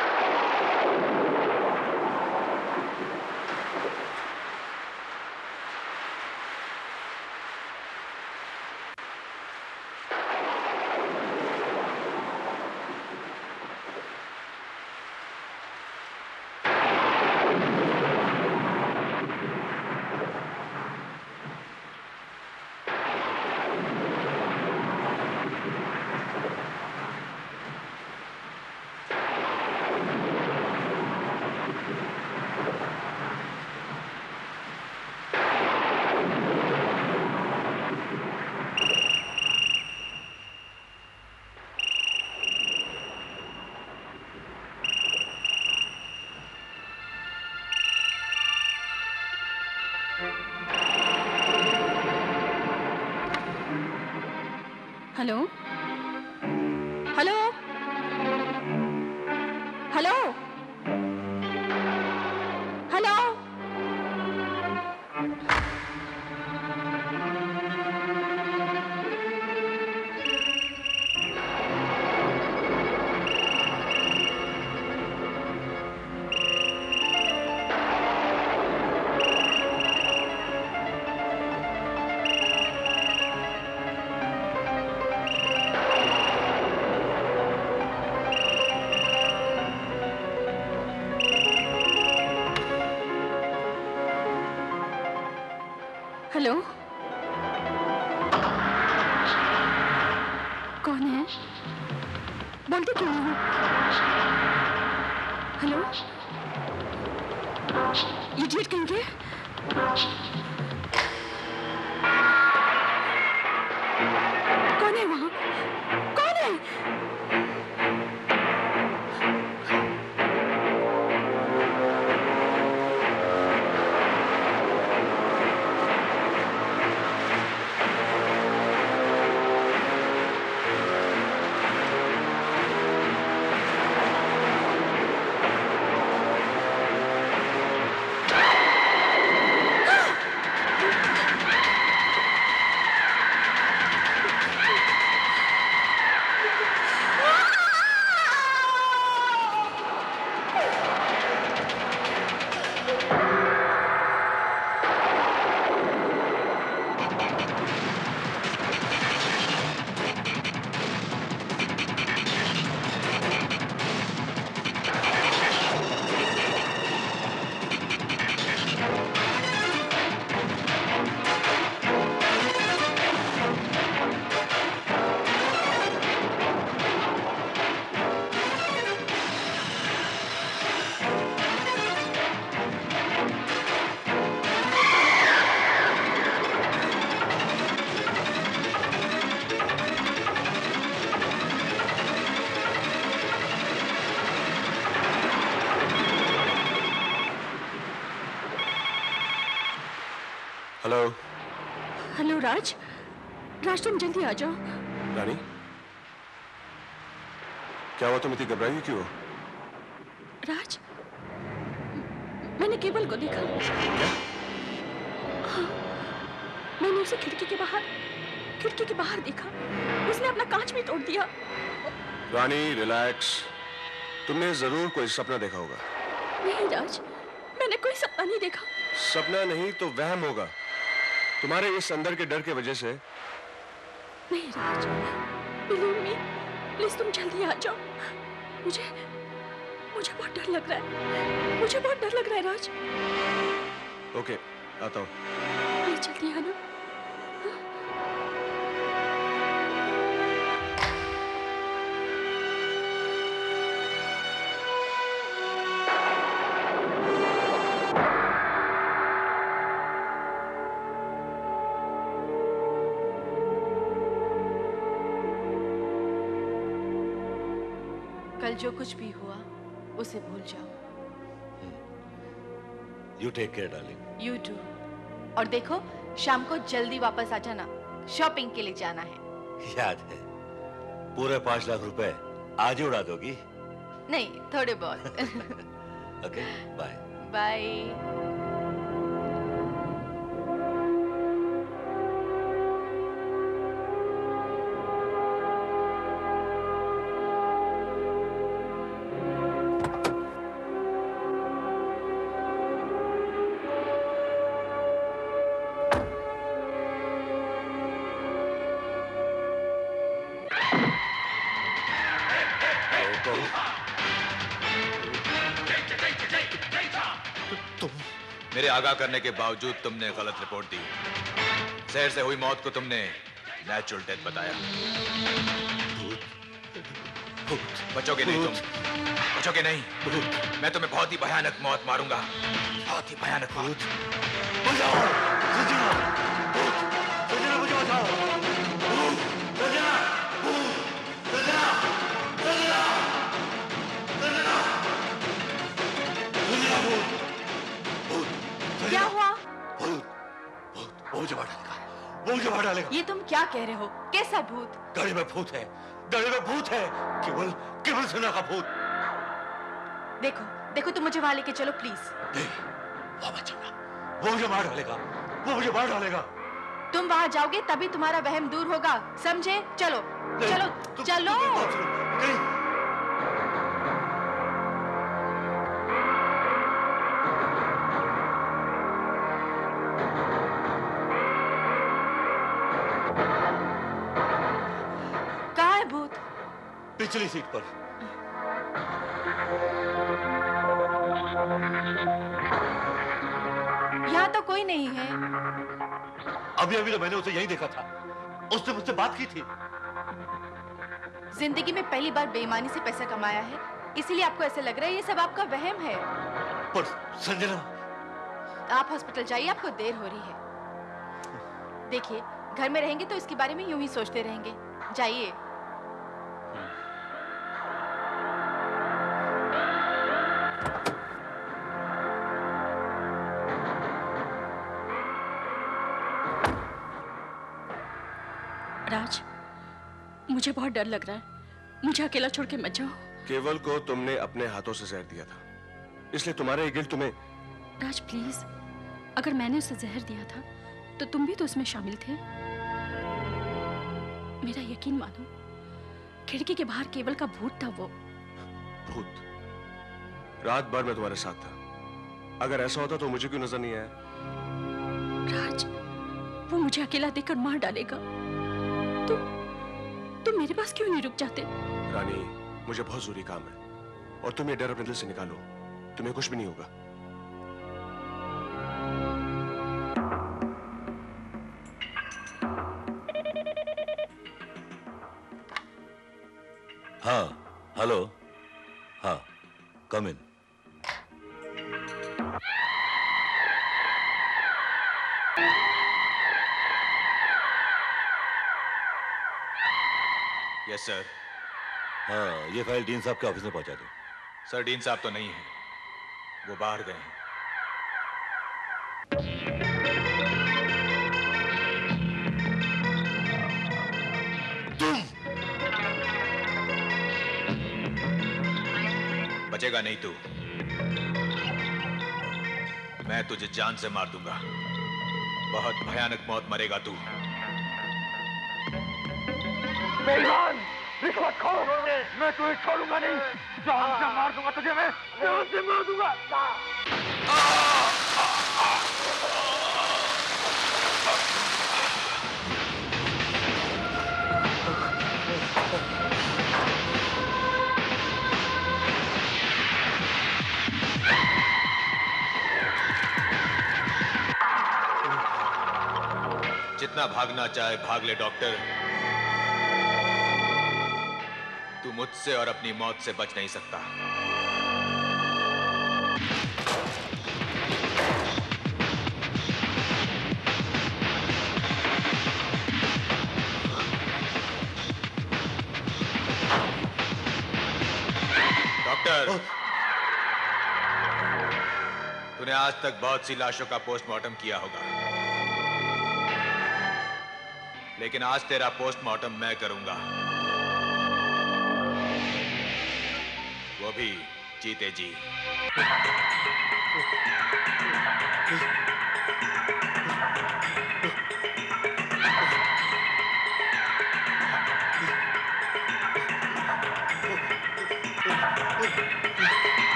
Hello hello hello hello hello कौन है? बोलते क्यों नहीं हो? हेलो इडियट कहीं के? कौन है वहां? कौन है? हेलो हेलो राज राज तुम जल्दी आ जाओ। रानी क्या हुआ? तुम इतनी घबराई हुई क्यों हो? राज मैंने केवल को देखा। हाँ, मैंने उसे खिड़की के बाहर देखा। उसने अपना कांच भी तोड़ दिया। रानी रिलैक्स। तुमने जरूर कोई सपना देखा होगा। नहीं राज, मैंने कोई सपना नहीं देखा। सपना नहीं तो वहम होगा, तुम्हारे इस अंदर के डर की वजह से। नहीं राज, बिलीव मी, प्लीज तुम जल्दी आ जाओ। मुझे बहुत डर लग रहा है, मुझे बहुत डर लग रहा है राज। ओके, आता हूँ। प्लीज जल्दी आना। कल जो कुछ भी हुआ उसे भूल जाओ। You take care darling. You too. और देखो, शाम को जल्दी वापस आ जाना, शॉपिंग के लिए जाना है। याद है, पूरे 5 लाख रुपए आज ही उड़ा दोगी? नहीं, थोड़े बहुत। Okay, bye bye. मेरे आगाह करने के बावजूद तुमने गलत रिपोर्ट दी। जहर से हुई मौत को तुमने नेचुरल डेथ बताया। बचोगे नहीं तुम, बचोगे नहीं। मैं तुम्हें बहुत ही भयानक मौत मारूंगा, बहुत ही भयानक मौत। बचाओ, मुझे बचाओ। क्या हुआ? वो मुझे मार डालेगा, वो मुझे मार डालेगा। ये तुम क्या कह रहे हो? कैसा भूत? गाड़ी में भूत है, गाड़ी में भूत है। केवल सिन्हा का भूत। देखो देखो, तुम मुझे वहां लेके चलो प्लीज। नहीं, वो मत जाना, वो मुझे मार डालेगा, वो मुझे मार डालेगा। तुम वहां जाओगे तभी तुम्हारा वहम दूर होगा, समझे? चलो चलो चलो। कहाँ है भूत? पिछली सीट पर। यहाँ तो कोई नहीं है। अभी अभी तो मैंने उसे यही देखा था, उसने मुझसे बात की थी। जिंदगी में पहली बार बेईमानी से पैसा कमाया है, इसीलिए आपको ऐसा लग रहा है ये सब आपका वहम है। पर संजना, आप हॉस्पिटल जाइए, आपको देर हो रही है। देखिए, घर में रहेंगे तो इसके बारे में यूं ही सोचते रहेंगे। जाइए। राज, मुझे बहुत डर लग रहा है, मुझे अकेला छोड़ के मत जाओ। केवल को तुमने अपने हाथों से जहर दिया था, इसलिए तुम्हारे गिल्ट तुम्हें। राज प्लीज, अगर मैंने उसे जहर दिया था तो तुम भी तो उसमें शामिल थे। मेरा यकीन मानो, खिड़की के बाहर केवल का भूत था। वो भूत? रात भर मैं तुम्हारे साथ था, अगर ऐसा होता तो मुझे क्यों नजर नहीं आया? राज, वो मुझे अकेला देखकर मार डालेगा। तुम मेरे पास क्यों नहीं रुक जाते? रानी, मुझे बहुत जरूरी काम है और तुम ये डर अपने दिल से निकालो, तुम्हें कुछ भी नहीं होगा। हाँ, हेलो। हाँ, कम इन। Yes sir. हाँ, ये फाइल डीन साहब के ऑफिस में पहुंचा दो। सर, डीन साहब तो नहीं है, वो बाहर गए हैं। बचेगा नहीं तू, मैं तुझे जान से मार दूंगा। बहुत भयानक मौत मरेगा तू। मेरी जान! रिश्वत खोर, मैं तुम्हें छोड़ूंगा नहीं। जान से मार दूंगा तुझे, मैं जान से मार दूंगा। जितना भागना चाहे भाग ले डॉक्टर, तू मुझसे और अपनी मौत से बच नहीं सकता। डॉक्टर, तूने आज तक बहुत सी लाशों का पोस्टमार्टम किया होगा, लेकिन आज तेरा पोस्टमार्टम मैं करूंगा, वो भी जीते जी।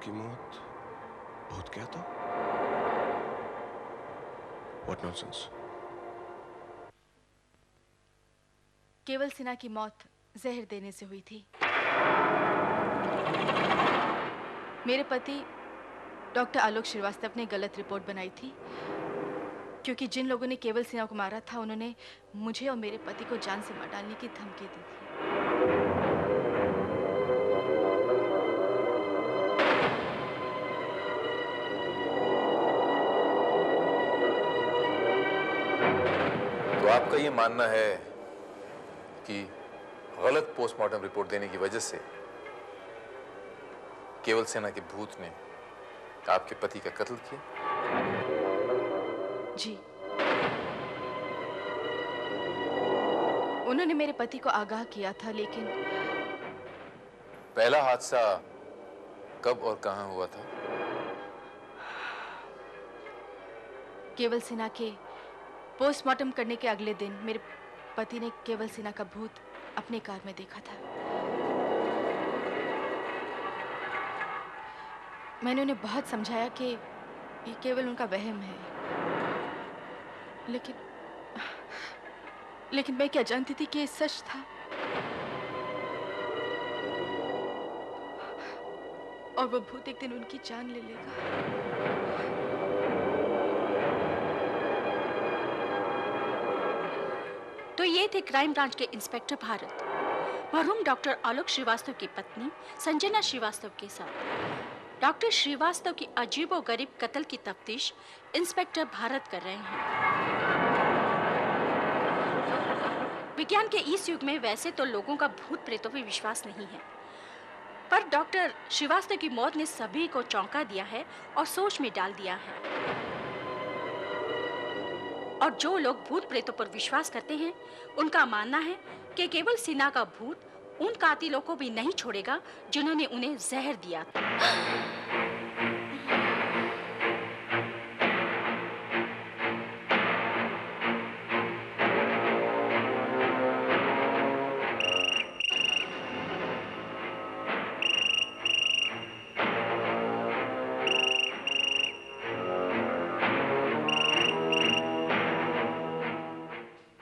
की मौत भूत क्या था? What nonsense? केवल सिन्हा की मौत जहर देने से हुई थी। मेरे पति डॉक्टर आलोक श्रीवास्तव ने गलत रिपोर्ट बनाई थी, क्योंकि जिन लोगों ने केवल सिन्हा को मारा था उन्होंने मुझे और मेरे पति को जान से मार डालने की धमकी दी थी। तो आपका ये मानना है कि गलत पोस्टमार्टम रिपोर्ट देने की वजह से केवल सिन्हा के भूत ने आपके पति का कत्ल किया? जी, उन्होंने मेरे पति को आगाह किया था, लेकिन पहला हादसा कब और कहां हुआ था? केवल सिन्हा के पोस्टमार्टम करने के अगले दिन मेरे पति ने केवल सिन्हा का भूत अपने कार में देखा था। मैंने उन्हें बहुत समझाया कि ये केवल उनका वहम है। लेकिन मैं क्या जानती थी कि ये सच था। और वो भूत एक दिन उनकी जान ले लेगा। तो ये थे क्राइम ब्रांच के इंस्पेक्टर भारत मरहूम डॉक्टर आलोक श्रीवास्तव की पत्नी संजना श्रीवास्तव के साथ। डॉक्टर श्रीवास्तव की अजीबोगरीब कत्ल की तफ्तीश इंस्पेक्टर भारत कर रहे हैं। विज्ञान के इस युग में वैसे तो लोगों का भूत प्रेतों पर विश्वास नहीं है, पर डॉक्टर श्रीवास्तव की मौत ने सभी को चौंका दिया है और सोच में डाल दिया है। और जो लोग भूत प्रेतों पर विश्वास करते हैं, उनका मानना है कि केवल सिन्हा का भूत उन कातिलों को भी नहीं छोड़ेगा जिन्होंने उन्हें जहर दिया था।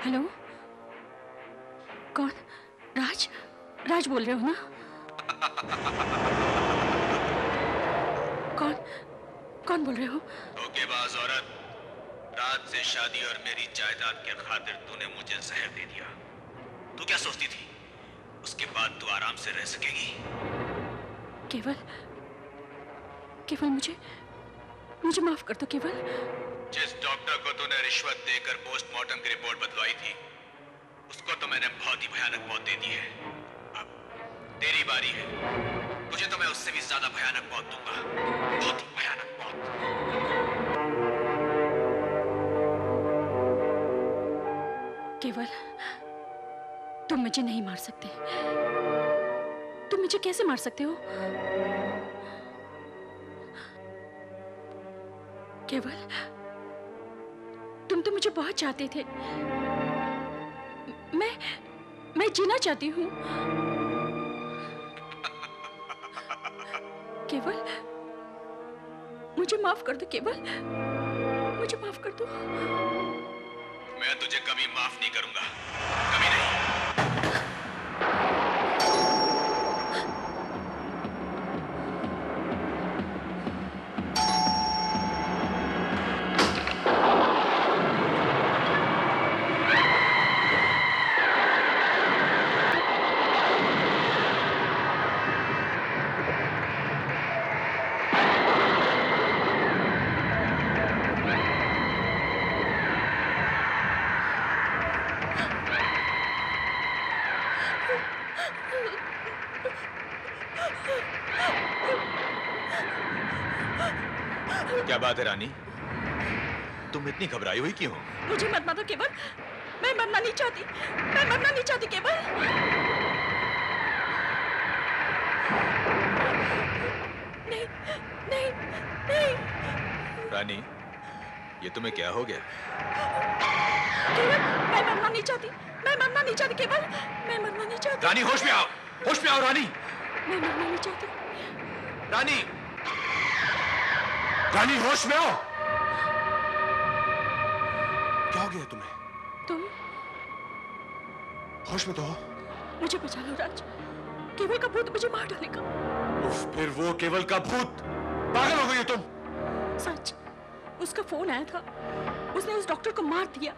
हेलो, कौन? राज बोल रहे हो ना? कौन बोल रहे हो? धोखेबाज औरत, रात से शादी और मेरी जायदाद के खातिर तूने मुझे जहर दे दिया। तू क्या सोचती थी उसके बाद तू आराम से रह सकेगी? केवल मुझे माफ कर दो केवल। जिस डॉक्टर को तूने रिश्वत देकर पोस्टमार्टम की रिपोर्ट बदलवाई थी, उसको तो मैंने बहुत ही भयानक मौत दे दी है। अब तेरी बारी है। तुझे तो मैं उससे भी ज्यादा भयानक मौत दूंगा, बहुत ही भयानक मौत। केवल तुम मुझे नहीं मार सकते। तुम मुझे कैसे मार सकते हो? केवल तुम तो मुझे बहुत चाहते थे। मैं जीना चाहती हूँ। केवल मुझे माफ कर दो। केवल मुझे माफ कर दो। मैं तुझे कभी माफ नहीं करूंगा, कभी नहीं। क्या बात है रानी, तुम इतनी घबराई हुई क्यों? मुझे मत मारो केवल। मैं मरना नहीं चाहती। मैं मरना नहीं चाहती केवल। नहीं नहीं नहीं। रानी, ये तुम्हें क्या हो गया? केवल मैं मरना नहीं चाहती। मैं मरना नहीं चाहती केवल। मैं मरना नहीं चाहती। रानी होश में आओ, होश में आओ रानी। मैं मरना नहीं चाहती। रानी, रानी होश में आओ। क्या हो गया तुम्हें? तुम होश में तो हो। मुझे बचा लो राज। केवल का भूत मुझे मार डालेगा। उफ, फिर वो केवल का भूत। पागल हो गई हो तुम। सच, उसका फोन आया था। उसने उस डॉक्टर को मार दिया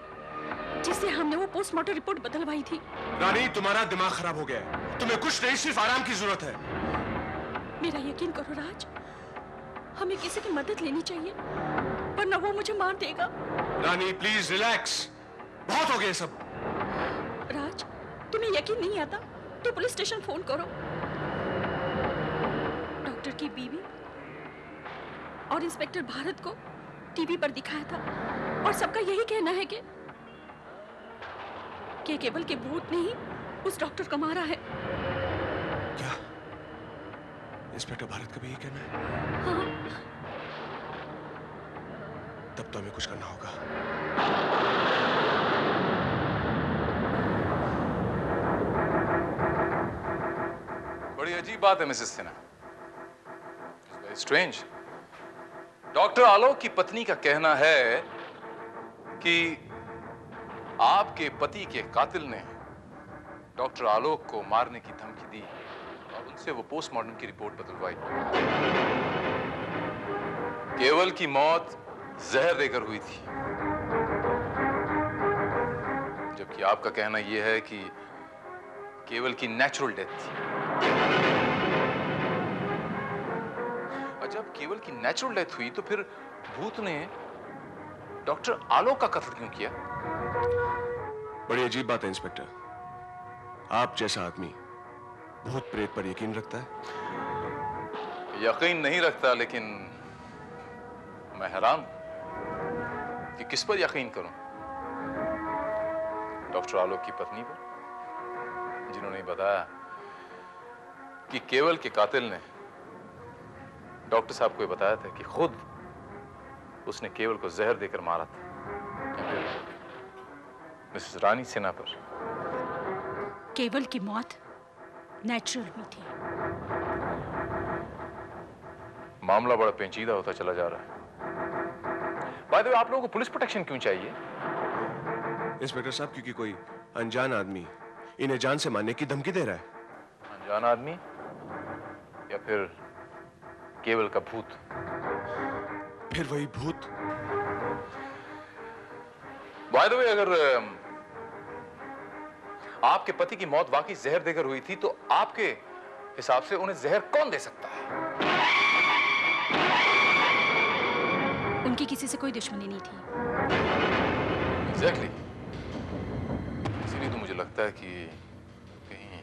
जिससे हमने वो पोस्टमार्टम रिपोर्ट बदलवाई थी। रानी, तुम्हारा दिमाग खराब हो गया है। तुम्हें कुछ नहीं, सिर्फ आराम की जरूरत है। मेरा यकीन करो राज, हमें किसी की मदद लेनी चाहिए, वरना वो मुझे मार देगा। रानी प्लीज रिलैक्स, बहुत हो गया सब। राज, तुम्हें यकीन नहीं आता तो पुलिस स्टेशन फोन करो। डॉक्टर की बीवी और इंस्पेक्टर भारत को टीवी पर दिखाया था और सबका यही कहना है कि केवल के भूत ने ही उस डॉक्टर को मारा है। क्या इंस्पेक्टर भारत का भी यही कहना है? हाँ। तब तो हमें कुछ करना होगा। बड़ी अजीब बात है Mrs Sinha. Very strange. Doctor Alok की पत्नी का कहना है कि आपके पति के कातिल ने डॉक्टर आलोक को मारने की धमकी दी और उनसे वो पोस्टमार्टम की रिपोर्ट बदलवाई। केवल की मौत जहर देकर हुई थी, जबकि आपका कहना यह है कि केवल की नेचुरल डेथ थी। और जब केवल की नेचुरल डेथ हुई तो फिर भूत ने डॉक्टर आलोक का कत्ल क्यों किया? बड़ी अजीब बात है इंस्पेक्टर, आप जैसा आदमी भूत प्रेत पर यकीन रखता है? यकीन नहीं रखता, लेकिन मैं हैरान हूं कि किस पर यकीन करूं। डॉक्टर आलोक की पत्नी पर, जिन्होंने बताया कि केवल के कातिल ने डॉक्टर साहब को बताया था कि खुद उसने केवल को जहर देकर मारा था, या फिर मिसेस रानी सिन्हा पर? केवल की मौत नेचुरल हुई थी। मामला बड़ा पेचीदा होता चला जा रहा है। बाय द वे, आप लोगों को पुलिस प्रोटेक्शन क्यों चाहिए? इंस्पेक्टर साहब, क्योंकि कोई अनजान आदमी इन्हें जान से मारने की धमकी दे रहा है। अनजान आदमी या फिर केवल का भूत? फिर वही भूत। बाय द वे, अगर आपके पति की मौत वाकई जहर देकर हुई थी तो आपके हिसाब से उन्हें जहर कौन दे सकता है? उनकी किसी से कोई दुश्मनी नहीं थी। एग्जैक्टली। इसीलिए तो मुझे लगता है कि कहीं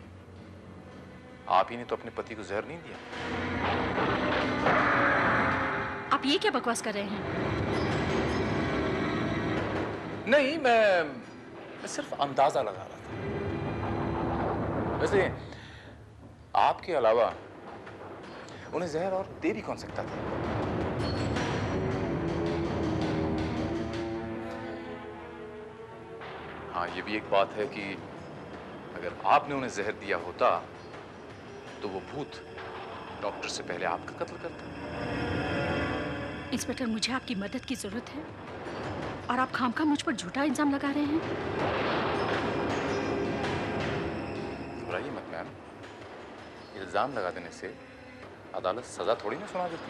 आप ही ने तो अपने पति को जहर नहीं दिया। आप ये क्या बकवास कर रहे हैं? नहीं, मैं सिर्फ अंदाजा लगा रहा था। वैसे आपके अलावा उन्हें जहर और दे भी कौन सकता था? हाँ, ये भी एक बात है कि अगर आपने उन्हें जहर दिया होता तो वो भूत डॉक्टर से पहले आपका कत्ल करता। इंस्पेक्टर, मुझे आपकी मदद की जरूरत है और आप खामखा मुझ पर झूठा इल्जाम लगा रहे हैं। घबराइए मत मैम, इल्जाम लगा देने से अदालत सजा थोड़ी ना सुना देती।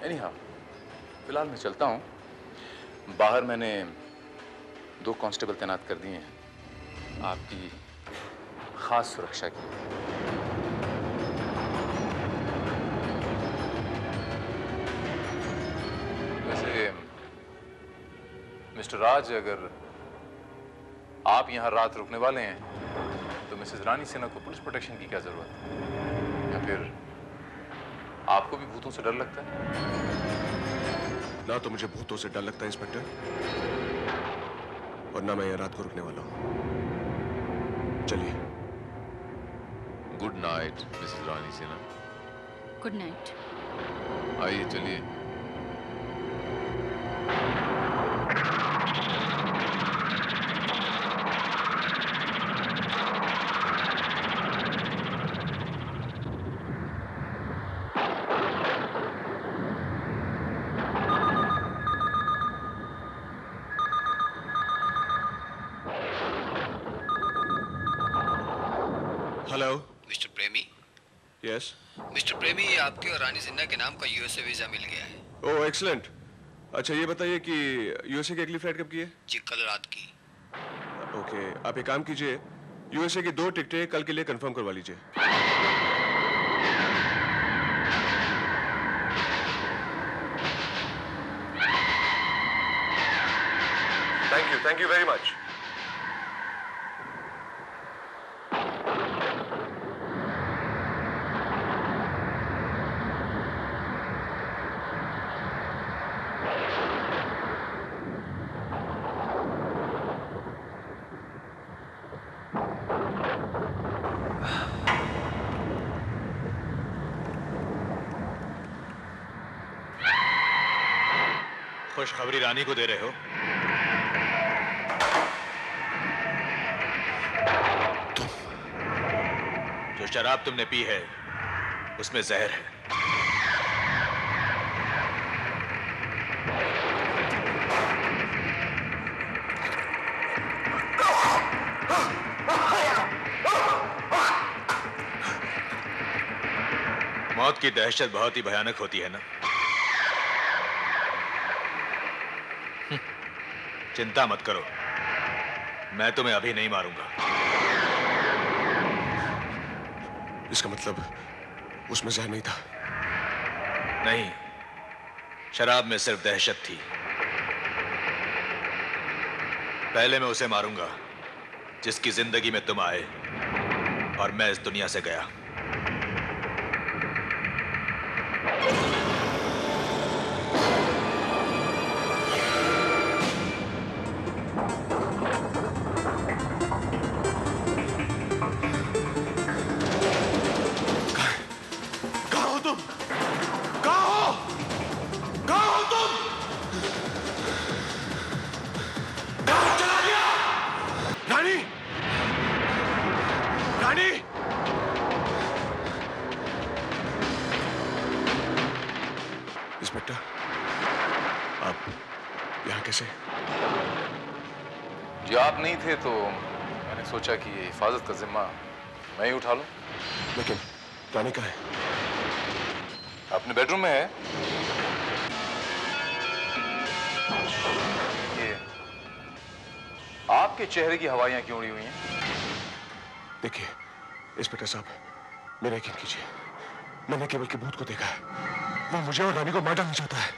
एनीहाउ, फिलहाल मैं चलता हूँ। बाहर मैंने 2 कांस्टेबल तैनात कर दिए हैं आपकी खास सुरक्षा के लिए। वैसे मिस्टर राज, अगर आप यहाँ रात रुकने वाले हैं तो मिसेस रानी सिन्हा को पुलिस प्रोटेक्शन की क्या जरूरत है? या फिर आपको भी भूतों से डर लगता है? ना तो मुझे भूतों से डर लगता है इंस्पेक्टर, और ना मैं यहाँ रात को रुकने वाला हूँ। चलिए। Good night Mrs Rani Sinha. Good night. आइए, चलिए। Hello mister Premi. Yes mister Premi, आपके और रानी सिन्हा के नाम का यूएसए वीजा मिल गया है। ओह एक्सीलेंट। अच्छा ये बताइए कि यूएसए की अगली फ्लाइट कब की है? जी कल रात की। ओके, आप एक काम कीजिए, यूएसए की 2 टिकटें कल के लिए कंफर्म करवा लीजिए। Thank you very much. खुशखबरी रानी को दे रहे हो? जो शराब तुमने पी है उसमें जहर है। मौत की दहशत बहुत ही भयानक होती है ना। चिंता मत करो, मैं तुम्हें अभी नहीं मारूंगा। इसका मतलब उसमें जहर नहीं था? नहीं, शराब में सिर्फ दहशत थी। पहले मैं उसे मारूंगा जिसकी जिंदगी में तुम आए और मैं इस दुनिया से गया। इंस्पेक्टर, आप यहाँ कैसे? जी आप नहीं थे तो मैंने सोचा कि ये हिफाजत का जिम्मा मैं ही उठा लूं। लेकिन रानी कहाँ है? अपने बेडरूम में है। ये आपके चेहरे की हवाइयां क्यों उड़ी हुई हैं? देखिए इंस्पेक्टर साहब, मेरा यकीन कीजिए, मैंने केवल के भूत को देखा है। वो मुझे और रानी को मार डालना चाहता है।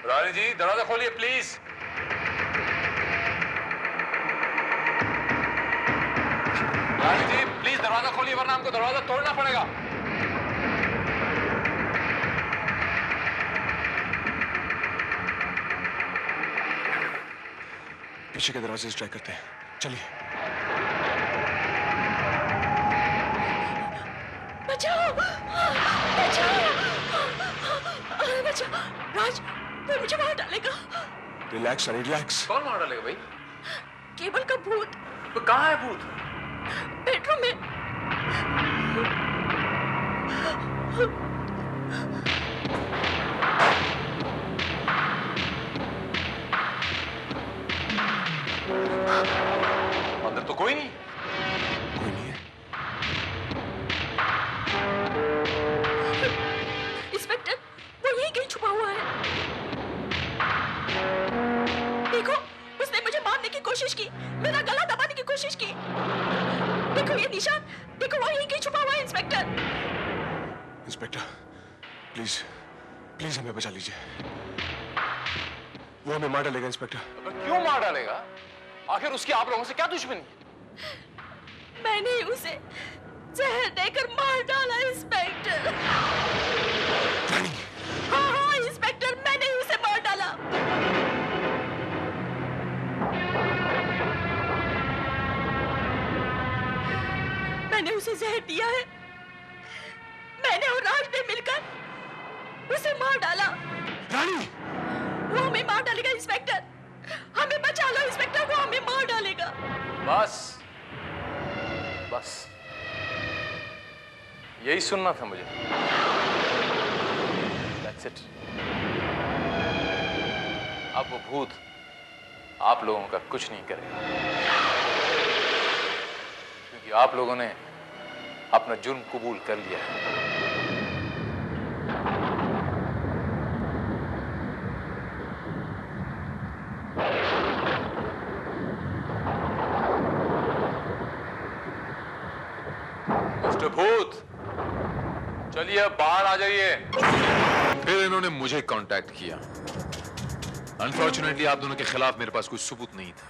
रानी जी दरवाजा खोलिए प्लीज। रानी जी प्लीज दरवाजा खोलिए वरना हमको दरवाजा तोड़ना पड़ेगा। पीछे के दरवाजे से ट्राई करते हैं, चलिए। बचाओ! बचाओ! बचाओ! राज, वो मुझे मार डालेगा। रिलैक्स रानी, रिलैक्स। कौन मार डालेगा भाई? केवल का भूत। तो कहाँ है भूत? बेडरूम में। अंदर तो कोई नहीं। कोई नहीं है। इंस्पेक्टर, वो यहीं कहीं छुपा हुआ है। देखो, उसने मुझे मारने की कोशिश की, मेरा गला दबाने की कोशिश की। देखो ये निशान, देखो वो यहीं कहीं छुपा हुआ है इंस्पेक्टर। इंस्पेक्टर, प्लीज प्लीज हमें बचा लीजिए। वो हमें मार डालेगा इंस्पेक्टर। क्यों मार डालेगा? आखिर उसकी आप लोगों से क्या दुश्मनी? मैंने उसे जहर देकर मार डाला इंस्पेक्टर। हाँ हाँ इंस्पेक्टर, मैंने उसे मार डाला। मैंने उसे जहर दिया है। मैंने और राज ने मिलकर उसे मार डाला। रानी! वो हमें मार डालेगा इंस्पेक्टर। हमें बचा लो इंस्पेक्टर, वो हमें मार डालेगा। बस बस यही सुनना था मुझे। That's it. अब वो भूत आप लोगों का कुछ नहीं करेगा क्योंकि आप लोगों ने अपना जुर्म कबूल कर लिया है। मिस्टर भूत, चलिए अब बाहर आ जाइए। फिर इन्होंने मुझे कांटेक्ट किया। अनफॉर्चुनेटली आप दोनों के खिलाफ मेरे पास कोई सबूत नहीं था।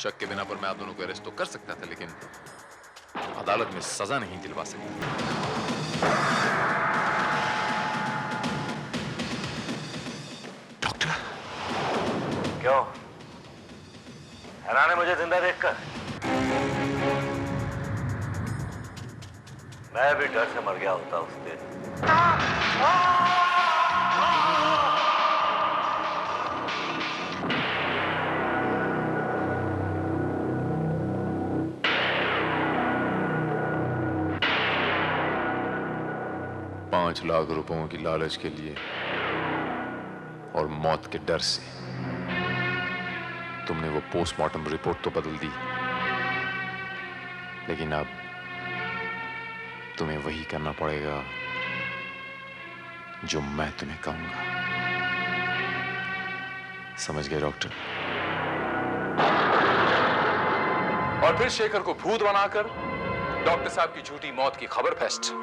शक के बिना पर मैं आप दोनों को अरेस्ट तो कर सकता था, लेकिन अदालत में सजा नहीं दिलवा सकता। डॉक्टर, क्यों हैरान है मुझे जिंदा देखकर? मैं भी डर से मर गया होता उस दिन। 5 लाख रुपयों की लालच के लिए और मौत के डर से तुमने वो पोस्टमार्टम रिपोर्ट तो बदल दी, लेकिन अब तुम्हें वही करना पड़ेगा जो मैं तुम्हें कहूंगा। समझ गए डॉक्टर? और फिर शेखर को भूत बनाकर डॉक्टर साहब की झूठी मौत की खबर फेस्ट